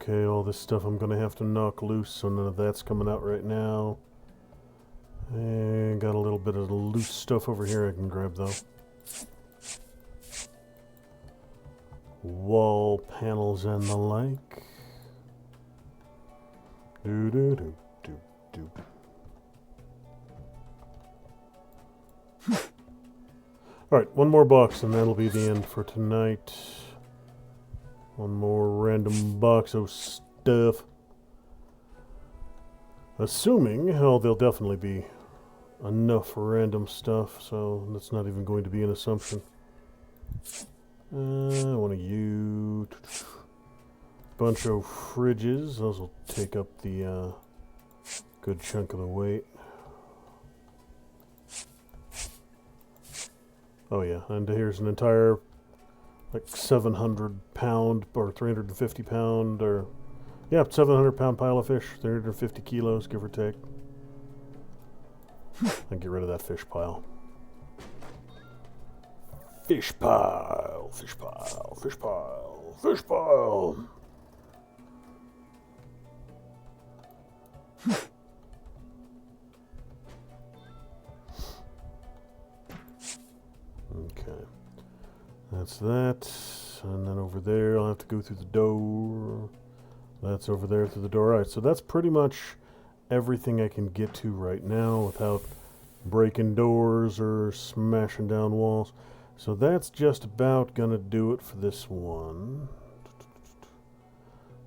Okay, all this stuff I'm going to have to knock loose, so none of that's coming out right now. And got a little bit of loose stuff over here I can grab, though. Wall panels and the like. Alright, one more box and that'll be the end for tonight. One more random box of stuff. Assuming, hell, there'll definitely be enough random stuff, so that's not even going to be an assumption. I want to use a bunch of fridges. Those will take up the good chunk of the weight. Oh yeah, and here's an entire like 700 pound or 350 pound or yeah, 700 pound pile of fish, 350 kilos, give or take. And get rid of that fish pile. Fish pile, fish pile, fish pile, fish pile. Okay. That's that. And then over there, I'll have to go through the door. That's over there through the door. All right, so that's pretty much everything I can get to right now without breaking doors or smashing down walls. So that's just about gonna do it for this one.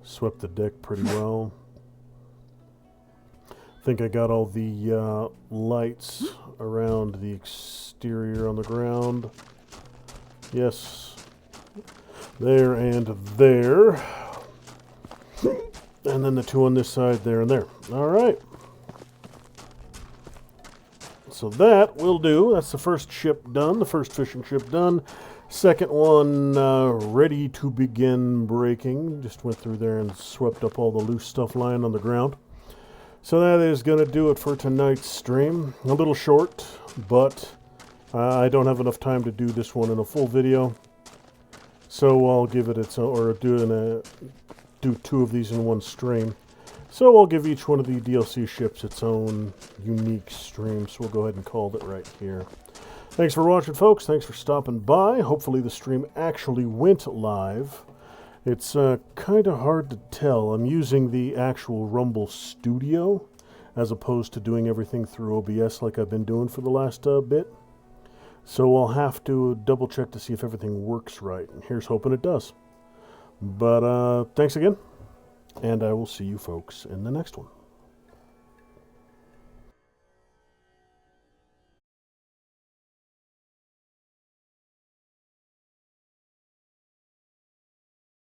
Swept the deck pretty well. Think I got all the lights around the exterior on the ground. Yes. There and there. And then the two on this side, there and there. All right. So that will do. That's the first ship done, the first fishing ship done. Second one ready to begin breaking. Just went through there and swept up all the loose stuff lying on the ground. So that is going to do it for tonight's stream. A little short, but I don't have enough time to do this one in a full video. So I'll give it its own, or do two of these in one stream. So I'll give each one of the DLC ships its own unique stream. So we'll go ahead and call it right here. Thanks for watching, folks. Thanks for stopping by. Hopefully the stream actually went live. It's kind of hard to tell. I'm using the actual Rumble Studio as opposed to doing everything through OBS like I've been doing for the last bit. So I'll have to double check to see if everything works right. And here's hoping it does. But thanks again, and I will see you folks in the next one.